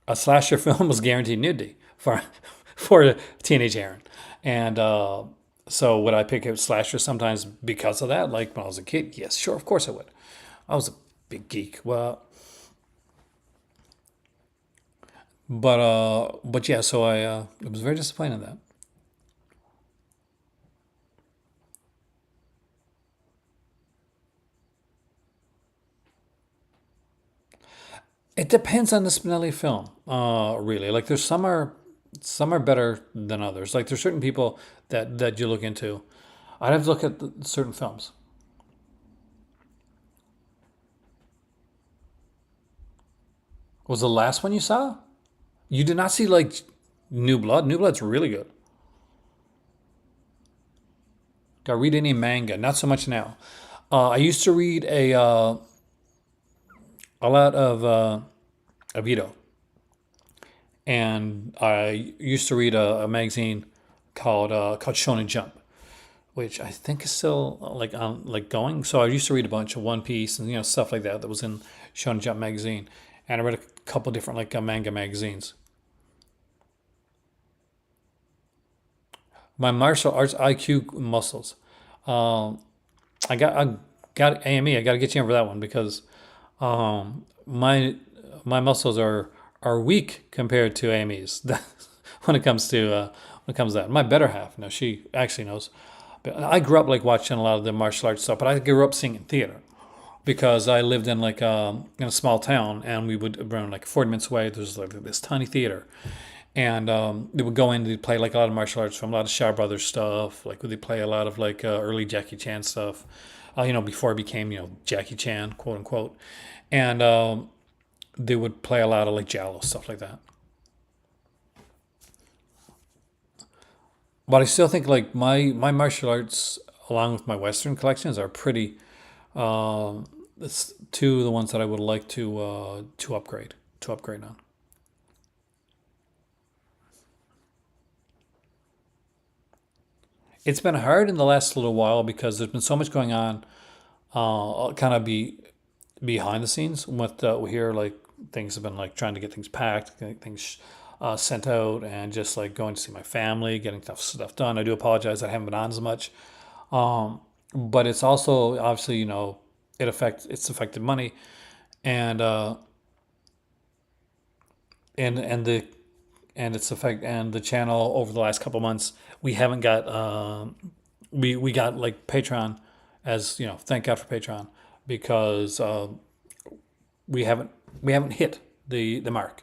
a slasher film was guaranteed nudity for a teenage Aaron, and so would I pick out slasher sometimes because of that? Like when I was a kid, yes, sure, of course I would. I was a big geek. Well, but yeah, so I was very disappointed in that. It depends on the Spinelli film, really. Like there's some are better than others. Like there's certain people that you look into. I'd have to look at certain films. Was the last one you saw? You did not see like New Blood. New Blood's really good. Got read any manga? Not so much now. I used to read a lot of Abito, and I used to read a magazine called Shonen Jump, which I think is still like going. So I used to read a bunch of One Piece and stuff like that that was in Shonen Jump magazine, and I read a couple different like manga magazines. My martial arts IQ muscles. Um, I got AME. I got to get you in for that one because my muscles are weak compared to Amy's when it comes to that. My better half, no, she actually knows. But I grew up like watching a lot of the martial arts stuff, but I grew up seeing in theater because I lived in like in a small town, and we would run like 40 minutes away. There's like this tiny theater, and they would go in. They'd play like a lot of martial arts from a lot of Shaw Brothers stuff. Like they play a lot of like early Jackie Chan stuff. Before it became Jackie Chan, quote unquote, and they would play a lot of like Jallo stuff like that. But I still think like my martial arts, along with my Western collections, are pretty. It's two of the ones that I would like to upgrade on. It's been hard in the last little while because there's been so much going on, kind of behind the scenes with here. Like things have been like trying to get things packed, get things sent out, and just like going to see my family, getting stuff done. I do apologize that I haven't been on as much, but it's also obviously it's affected money, and and the and its effect and the channel over the last couple months we haven't got we got like Patreon, as thank God for Patreon, because we haven't we haven't hit the mark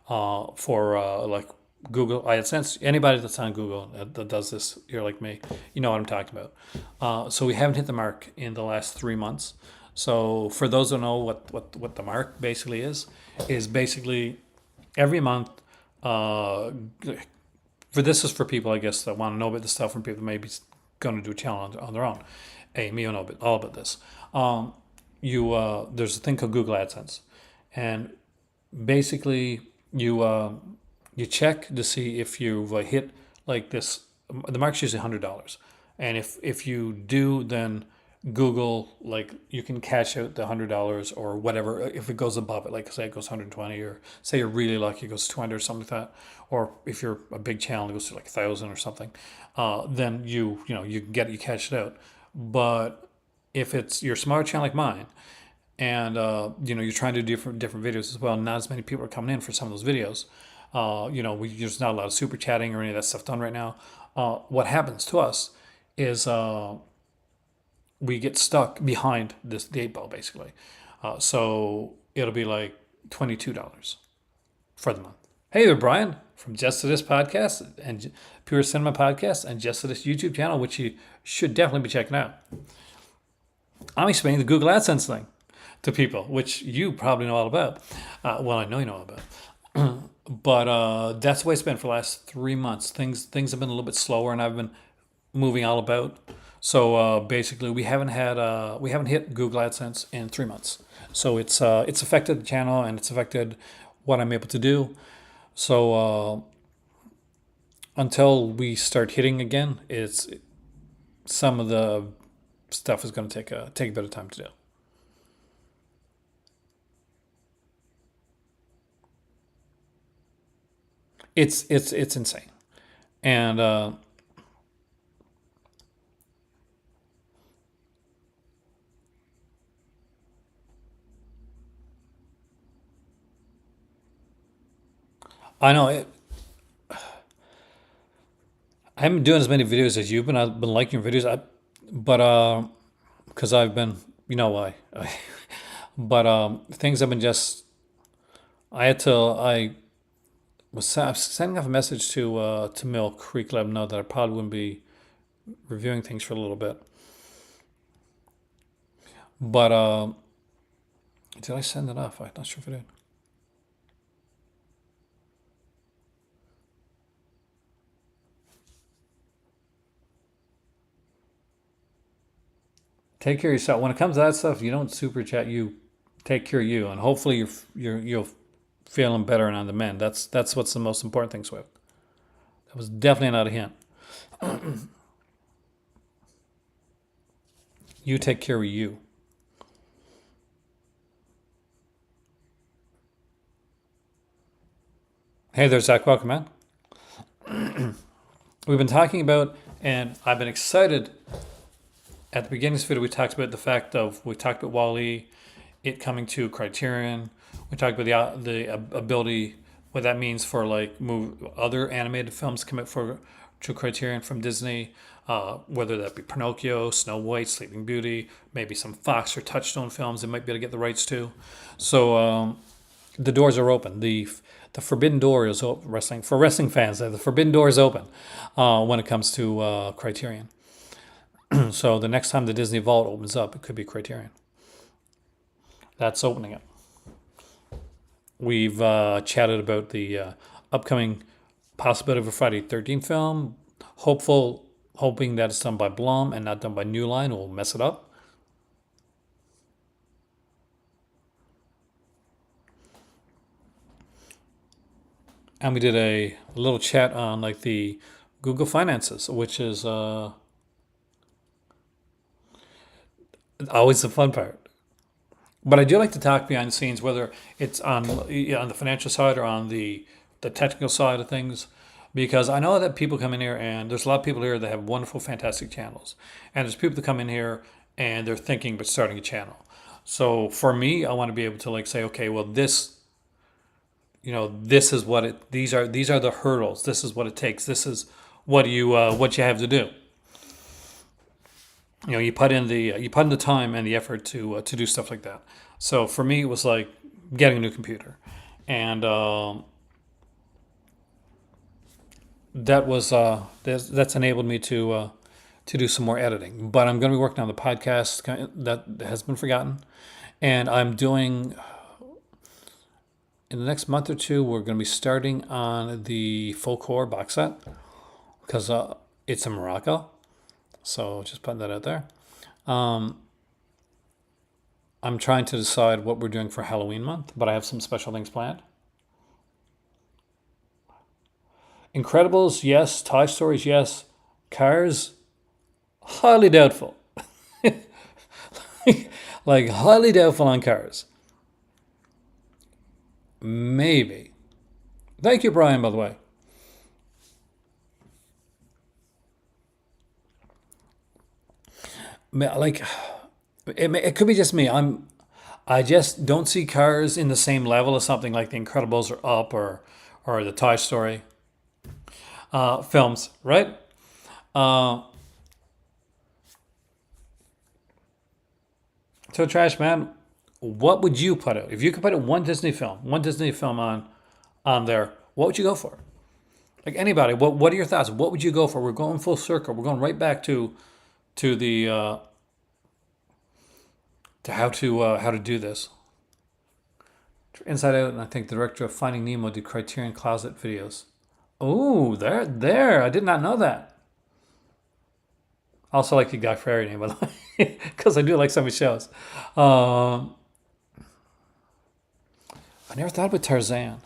for like Google AdSense. Anybody that's on Google that does this, you're like me, you know what I'm talking about. So we haven't hit the mark in the last 3 months. So for those who know what the mark basically is basically every month. For this is for people, I guess, that want to know about this stuff, from people that maybe going to do a channel on their own. Hey, me, I know all about this. You There's a thing called Google AdSense, and basically you you check to see if you've hit like this. The mark's usually $100, and if you do, then Google, like, you can cash out the $100 or whatever if it goes above it. Like, say it goes 120, or say you're really lucky it goes 200 or something like that. Or if you're a big channel, it goes to like 1,000 or something. Then you cash it out. But if it's your smaller channel like mine, and you're trying to do different videos as well, not as many people are coming in for some of those videos. There's not a lot of super chatting or any of that stuff done right now. What happens to us is we get stuck behind the 8 ball basically. So it'll be like $22 for the month. Hey there, Brian from Just to This podcast and Pure Cinema podcast and Just to This YouTube channel, which you should definitely be checking out. I'm explaining the Google AdSense thing to people, which you probably know all about. Well, I know you know all about. But that's the way it's been for the last 3 months. Things have been a little bit slower, and I've been moving all about. So basically, we haven't hit Google AdSense in 3 months. So it's affected the channel, and it's affected what I'm able to do. So until we start hitting again, it's some of the stuff is going to take a bit of time to do. It's insane, and I know I haven't been doing as many videos as you've been. I've been liking your videos, but because I've been, you know why, but things have been just. I was sending off a message to Mill Creek, let them know that I probably wouldn't be reviewing things for a little bit. But did I send it off? I'm not sure if I did. Take care of yourself. When it comes to that stuff, you don't super chat. You take care of you, and hopefully you'll feeling better and on the mend. That's what's the most important thing, Swift. That was definitely not a hint. You take care of you. Hey there, Zach. Welcome, man. We've been talking about, and I've been excited. At the beginning of this video, we talked about Wally, it coming to Criterion. We talked about the ability, what that means for like other animated films come out to Criterion from Disney, whether that be Pinocchio, Snow White, Sleeping Beauty, maybe some Fox or Touchstone films they might be able to get the rights to. So the doors are open. The forbidden door is open, for wrestling fans. The forbidden door is open when it comes to Criterion. So the next time the Disney Vault opens up, it could be Criterion. That's opening it. We've chatted about the upcoming possibility of a Friday the 13th film. Hoping that it's done by Blum and not done by New Line. Will mess it up. And we did a little chat on like the Google finances, which is always the fun part. But I do like to talk behind the scenes, whether it's on the financial side or on the technical side of things, because I know that people come in here, and there's a lot of people here that have wonderful, fantastic channels, and there's people that come in here and they're thinking about starting a channel. So for me, I want to be able to like say, okay, well this is these are the hurdles. This is what it takes. This is what you have to do. You put in the time and the effort to do stuff like that. So for me, it was like getting a new computer, and that's enabled me to do some more editing. But I'm going to be working on the podcast that has been forgotten, and I'm doing. In the next month or two, we're going to be starting on the full core box set because it's in Morocco. So just putting that out there. I'm trying to decide what we're doing for Halloween month, but I have some special things planned. Incredibles, yes. Toy Stories, yes. Cars, highly doubtful. Like highly doubtful on Cars. Maybe. Thank you, Brian, by the way. Like it could be just me. I just don't see Cars in the same level as something like The Incredibles or Up or the Toy Story films, right? Uh, so Trash Man, what would you put out if you could put out one Disney film on there? What would you go for? Like anybody, what are your thoughts? What would you go for? We're going full circle. We're going right back to the to how to do this. Inside Out, and I think the director of Finding Nemo did Criterion Closet videos. Oh, there. I did not know that. I also like the Guy Fieri name, by the way, because I do like some of his shows. Um, I never thought about Tarzan.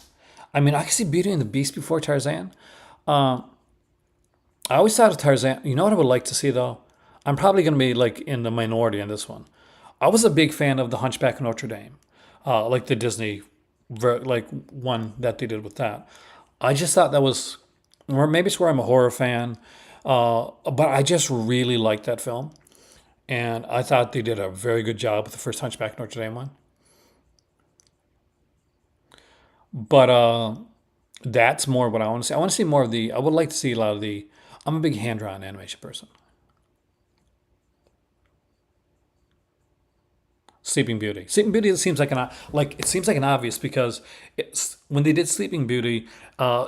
I mean, I could see Beauty and the Beast before Tarzan. Um, I always thought of Tarzan. You know what I would like to see though? I'm probably going to be like in the minority on this one. I was a big fan of the Hunchback of Notre Dame, like the Disney, like one that they did with that. I just thought that was, or maybe it's where I'm a horror fan, but I just really liked that film, and I thought they did a very good job with the first Hunchback of Notre Dame one. But that's more what I want to see. I want to see more of the. I would like to see a lot of the. I'm a big hand drawn animation person. Sleeping Beauty. Sleeping Beauty seems like it seems like an obvious because it's when they did Sleeping Beauty.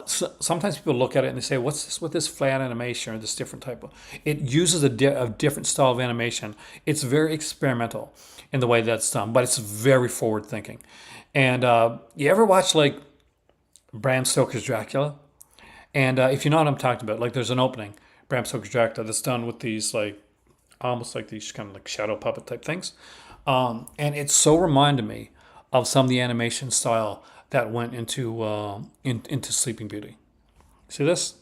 Sometimes people look at it and they say, "What's this with this flat animation or this different type of?" It uses a different style of animation. It's very experimental in the way that's done, but it's very forward thinking. And you ever watch like Bram Stoker's Dracula? And if you know what I'm talking about, like there's an opening, Bram Stoker's Dracula, that's done with these like almost like these kind of like shadow puppet type things. And it so reminded me of some of the animation style that went into Sleeping Beauty. See this?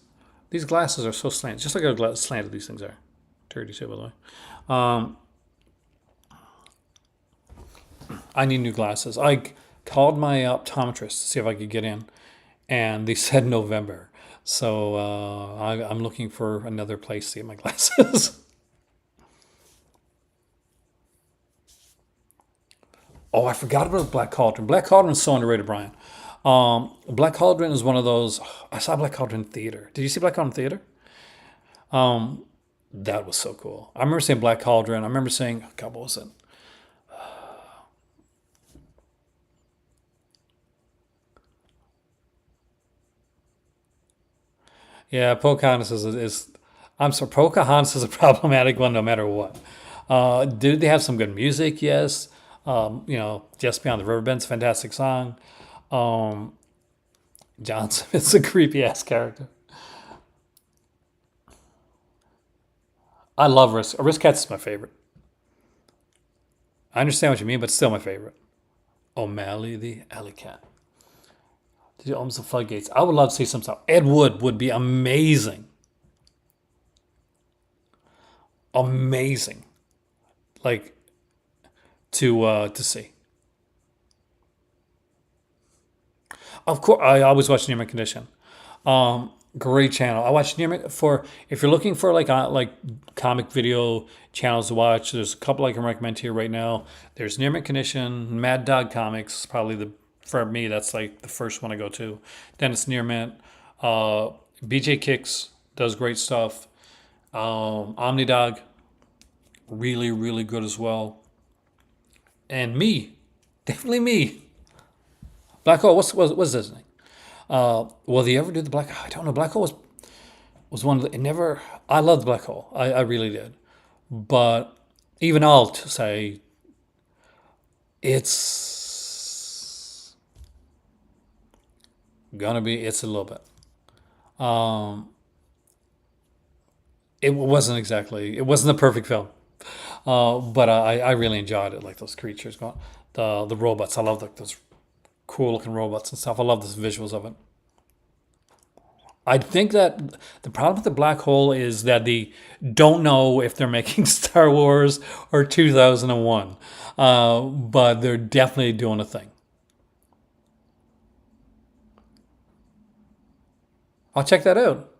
These glasses are so slanted, just like how slanted these things are. 32, by the way. Um, I need new glasses. I called my optometrist to see if I could get in, and they said November. So I'm looking for another place to get my glasses. Oh, I forgot about Black Cauldron. Black Cauldron is so underrated, Brian. Black Cauldron is one of those. I saw Black Cauldron in theater. Did you see Black Cauldron in theater? That was so cool. I remember seeing Black Cauldron. I remember saying, God, what was it? Yeah, Pocahontas is I'm sorry, Pocahontas is a problematic one no matter what. Did they have some good music? Yes. Just Beyond the Riverbend's a fantastic song. Um, John Smith's a creepy ass character. I love Risk. Risk Cats is my favorite. I understand what you mean, but still my favorite. O'Malley the Alley Cat. Did you almost the floodgates? I would love to see some stuff. Ed Wood would be amazing. Amazing. Like to see. Of course, I always watch Near Mint Condition. Great channel. I watch Near Mint for if you're looking for like comic video channels to watch. There's a couple I can recommend to you right now. There's Near Mint Condition, Mad Dog Comics, probably the for me that's like the first one I go to. Then it's Near Mint. Uh, BJ Kicks does great stuff. Omnidog, really really good as well. And me, definitely me. Black Hole. What's his name? Will they ever do the Black? I don't know. Black Hole was one of the. It never. I loved Black Hole. I really did. But even I'll say it's gonna be. It's a little bit. Um, it wasn't exactly. It wasn't the perfect film. But I really enjoyed it. Like those creatures going, the robots. I love those cool looking robots and stuff. I love the visuals of it. I think that the problem with the black hole is that they don't know if they're making Star Wars or 2001, but they're definitely doing a thing. I'll check that out.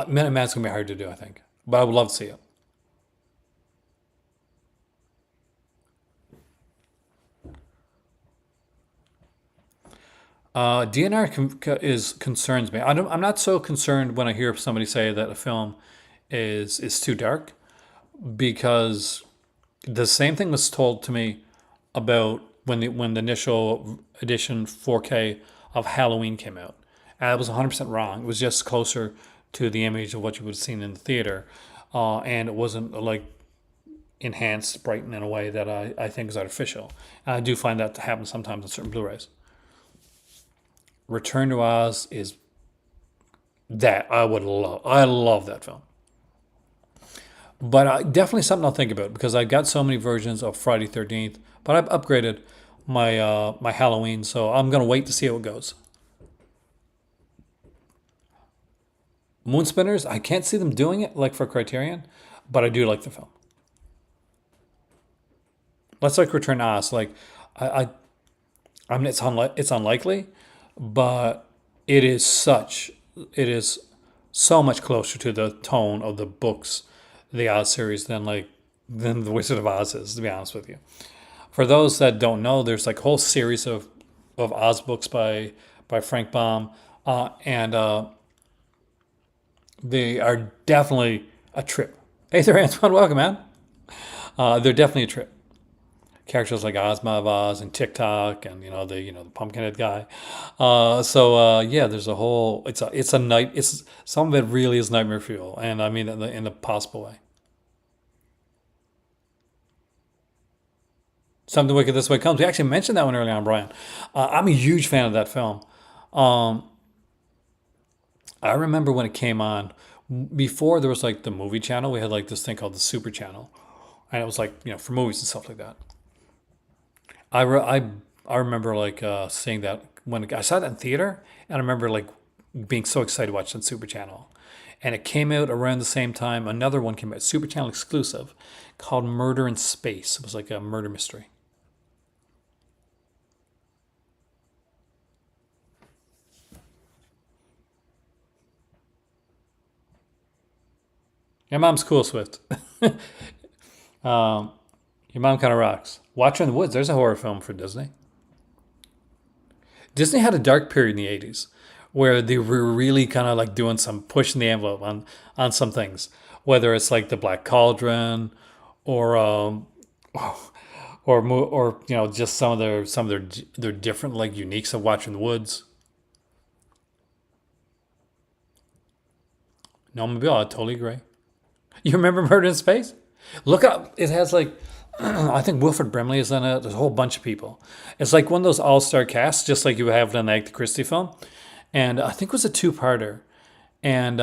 Minute Man's gonna be hard to do, I think, but I would love to see it. DNR is concerns me. I'm not so concerned when I hear somebody say that a film is too dark because the same thing was told to me about when the initial edition 4K of Halloween came out. And I was 100% wrong. It was just closer to the image of what you would have seen in the theater, and it wasn't like enhanced, brightened in a way that I think is artificial. And I do find that to happen sometimes in certain Blu-rays. Return to Oz is that I would love. I love that film. But definitely something I'll think about because I've got so many versions of Friday 13th. But I've upgraded my Halloween, so I'm gonna wait to see how it goes. Moon Spinners, I can't see them doing it like for Criterion, but I do like the film. Let's like Return to Oz. Like I, I mean, it's unlikely, but it is so much closer to the tone of the books, the Oz series, than the Wizard of Oz is. To be honest with you, for those that don't know, there's like a whole series of Oz books by Frank Baum, and they are definitely a trip. Hey there, Antoine. Welcome, man. They're definitely a trip. Characters like Ozma of Oz and TikTok, and the Pumpkinhead guy. Yeah, there's a whole. It's a night. It's some of it really is nightmare fuel, and I mean in the possible way. Something Wicked This Way Comes. We actually mentioned that one earlier on, Brian. I'm a huge fan of that film. Um, I remember when it came on. Before there was like the movie channel, we had like this thing called the Super Channel, and it was like for movies and stuff like that. I re- I remember like seeing that when I saw that in theater, and I remember like being so excited to watch on Super Channel. And it came out around the same time. Another one came out, Super Channel exclusive, called Murder in Space. It was like a murder mystery. Your mom's cool, Swift. um, your mom kind of rocks. Watcher in the Woods. There's a horror film for Disney. Disney had a dark period in the '80s where they were really kind of like doing some pushing the envelope on some things, whether it's like the Black Cauldron or or just some of their different like uniques of Watching the Woods. No, maybe I totally agree. You remember Murder in Space? Look up. It has like I think Wilfred Brimley is in it. There's a whole bunch of people. It's like one of those all-star casts, just like you have in the Agatha Christie film. And I think it was a two-parter. And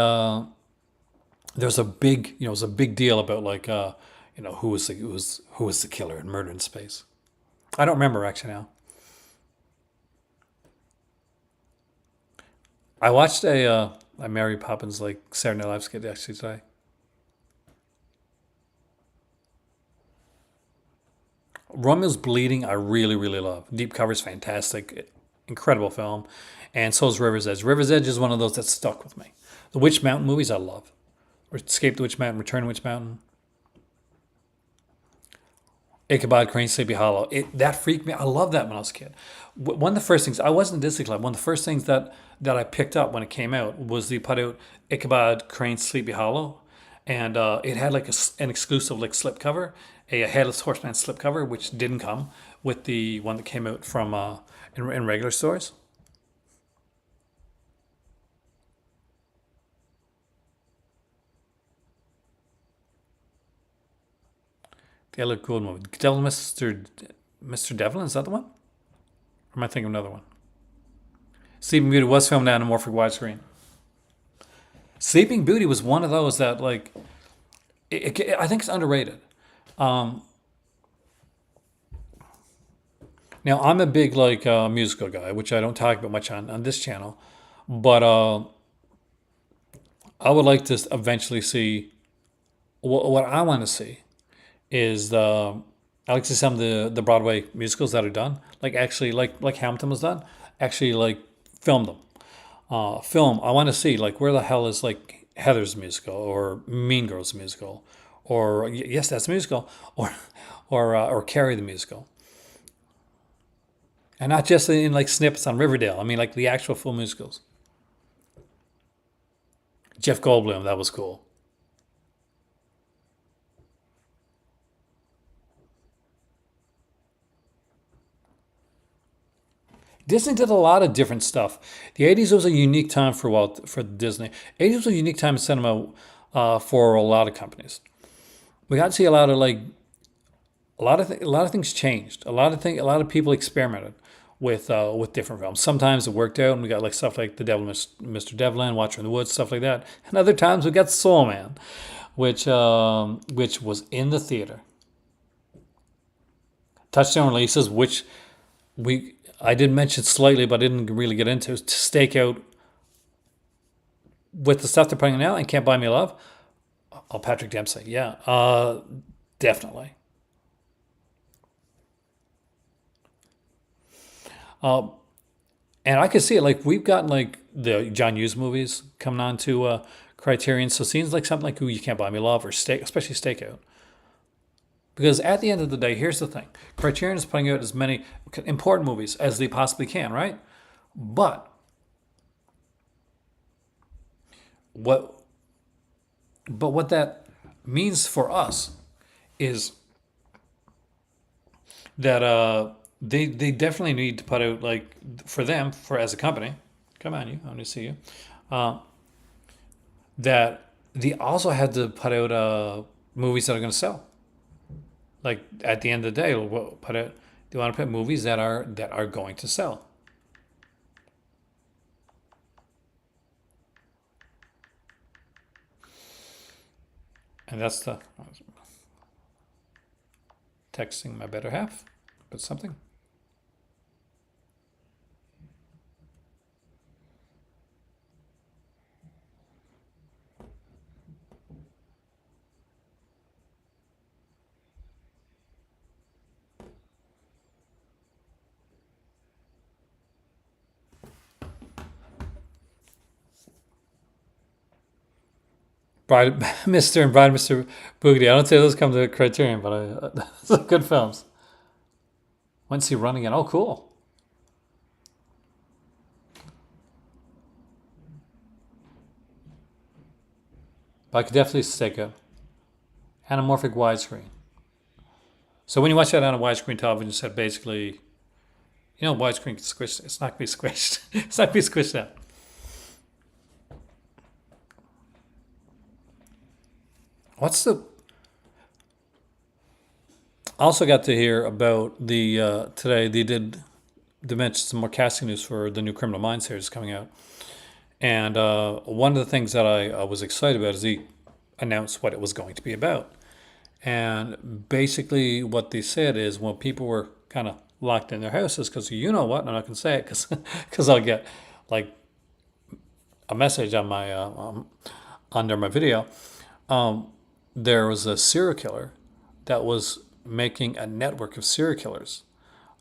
there's a big, it was a big deal about like, who was the killer in Murder in Space. I don't remember actually now. I watched a Mary Poppins like Saturday Night Live skit actually today. Romeo's Bleeding, I really, really love. Deep Cover's fantastic, incredible film, and so is River's Edge. River's Edge is one of those that stuck with me. The Witch Mountain movies I love. Escape the Witch Mountain, Return to Witch Mountain, Ichabod Crane, Sleepy Hollow. That freaked me. I loved that when I was a kid. One of the first things I wasn't a Disney Club. One of the first things that I picked up when it came out was they put out Ichabod Crane, Sleepy Hollow, and it had like an exclusive like slipcover, a headless horseman slipcover, which didn't come with the one that came out from in regular stores. The other cool movie, Devil Mr. Devlin, is that the one? Or am I thinking of another one? Sleeping Beauty was filmed in anamorphic widescreen. Sleeping Beauty was one of those that like I think it's underrated. Um, Now I'm a big like musical guy, which I don't talk about much on this channel, but I would like to eventually see what I want to see is the I like to see some of the Broadway musicals that are done, like actually like Hamilton was done, actually like film them. Film. I want to see like where the hell is like Heather's musical or Mean Girls musical, or yes, that's a musical, or Carrie the musical, and not just in like snippets on Riverdale. I mean like the actual full musicals. Jeff Goldblum, that was cool. Disney did a lot of different stuff. The '80s was a unique time for for Disney. '80s was a unique time in cinema for a lot of companies. We got to see a lot of like a lot of things changed. A lot of people experimented with different films. Sometimes it worked out, and we got like stuff like The Devil, Mr. Devlin, Watcher in the Woods, stuff like that. And other times we got Soul Man, which was in the theater. Touchdown releases, which we I did mention slightly, but I didn't really get into, to stake out with the stuff they're putting out and Can't Buy Me Love. Oh, Patrick Dempsey, yeah, definitely. Uh, and I could see it. Like we've gotten like the John Hughes movies coming on to Criterion, so it seems like something like "Who You Can't Buy Me Love" or Stake, especially Stakeout. Because at the end of the day, here's the thing: Criterion is putting out as many important movies as they possibly can, right? But what what that means for us is that they definitely need to put out like for them for as a company. Come on, you. I want to see you. Uh, that they also had to put out movies that are going to sell. Like at the end of the day, put out. They want to put movies that are going to sell. And that's the texting my better half. But something. Bride, Mr. and Bride, Mr. Boogity. I don't say those come to Criterion, but those are good films. Went to see Run Again. Oh, cool. But I could definitely take a anamorphic widescreen. So when you watch that on a widescreen television set, basically, widescreen can squish. It's not gonna be squished. It's not gonna be squished out. What's the? I also got to hear about the today. They mentioned some more casting news for the new Criminal Minds series coming out, and one of the things that I was excited about is he announced what it was going to be about. And basically, what they said is when people were kind of locked in their houses, because you know what, I'm not going to say it because I'll get like a message on my under my video. There was a serial killer that was making a network of serial killers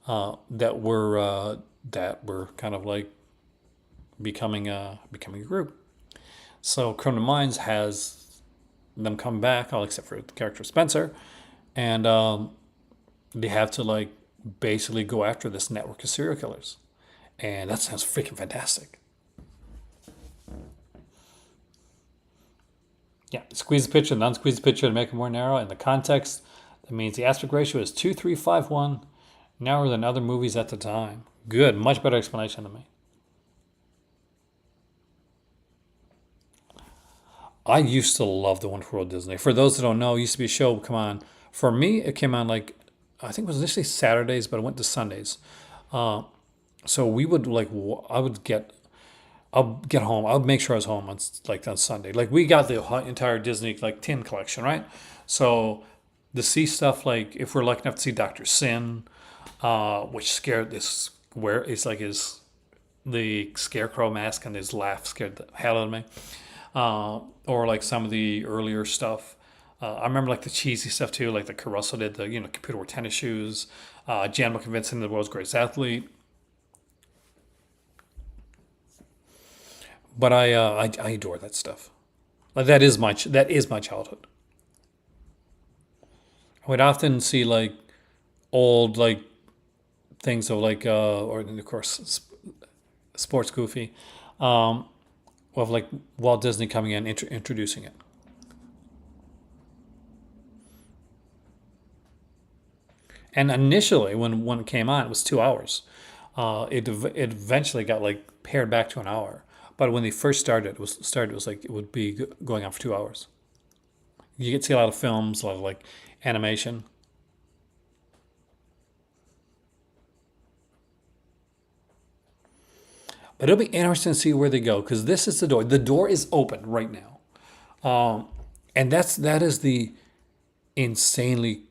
that were kind of like becoming a group. So Criminal Minds has them come back, all except for the character Spencer, and they have to like basically go after this network of serial killers, and that sounds freaking fantastic. Yeah, squeeze the picture and unsqueeze the picture to make it more narrow. In the context, that means the aspect ratio is 2:3:5:1, narrower than other movies at the time. Good, much better explanation than me. I used to love The Wonderful World of Disney. For those that don't know, it used to be a show come on. For me, it came on like, I think it was initially Saturdays, but it went to Sundays. Uh, so we would like, I'll get home. I'll make sure I was home on like on Sunday. Like we got the entire Disney like tin collection, right? So to see stuff like if we're lucky enough to see Doctor Sin, which scared this. Where it's like the scarecrow mask and his laugh scared the hell out of me. Or like some of the earlier stuff. I remember like the cheesy stuff too, like the Caruso did the computer wore tennis shoes. Jan convincing the world's greatest athlete. But I adore that stuff. Like that is my childhood. I would often see like old like things of like or of course sports goofy, of like Walt Disney coming in introducing it. And initially, when it came on, it was 2 hours. It eventually got like pared back to an hour. But when they first started, it was like it would be going on for 2 hours. You get to see a lot of films, a lot of like animation. But it'll be interesting to see where they go because this is the door. The door is open right now, and that is the insanely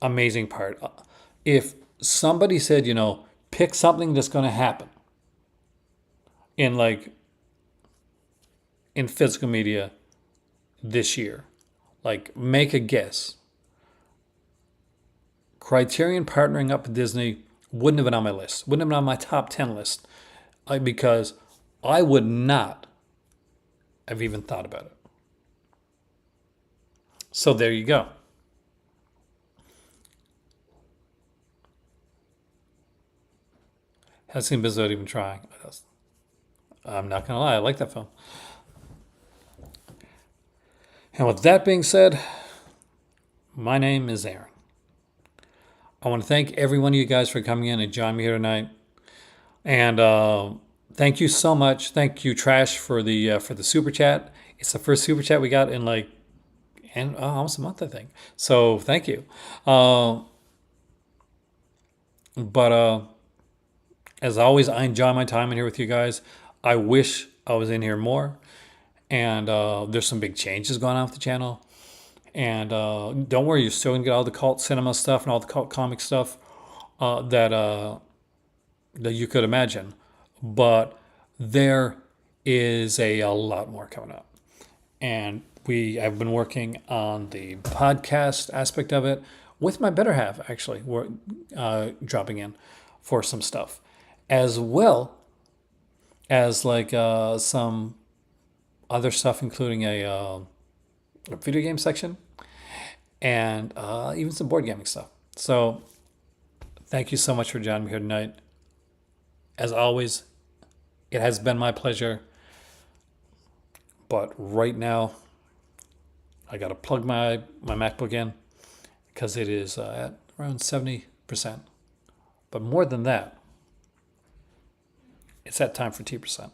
amazing part. If somebody said, pick something that's going to happen in like in physical media this year, like make a guess. Criterion partnering up with Disney wouldn't have been on my list. Wouldn't have been on my top 10 list because I would not have even thought about it. So there you go. Has seen business without even trying. I'm not gonna lie, I like that film. And with that being said, my name is Aaron. I want to thank every one of you guys for coming in and joining me here tonight. And thank you so much. Thank you, Trash, for the super chat. It's the first super chat we got in like almost a month, I think. So thank you. But as always, I enjoy my time in here with you guys. I wish I was in here more. And there's some big changes going on with the channel. And don't worry, you're still gonna get all the cult cinema stuff and all the cult comic stuff that you could imagine. But there is a lot more coming up. And I've been working on the podcast aspect of it with my better half, actually. We're dropping in for some stuff, as well as like some other stuff, including a video game section and even some board gaming stuff. So thank you so much for joining me here tonight. As always, it has been my pleasure. But right now, I got to plug my MacBook in because it is at around 70%. But more than that, it's that time for T%.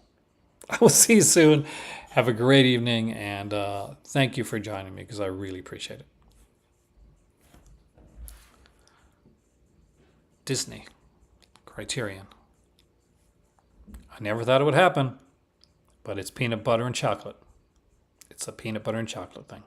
I will see you soon. Have a great evening, and thank you for joining me because I really appreciate it. Disney, Criterion. I never thought it would happen, but it's peanut butter and chocolate. It's a peanut butter and chocolate thing.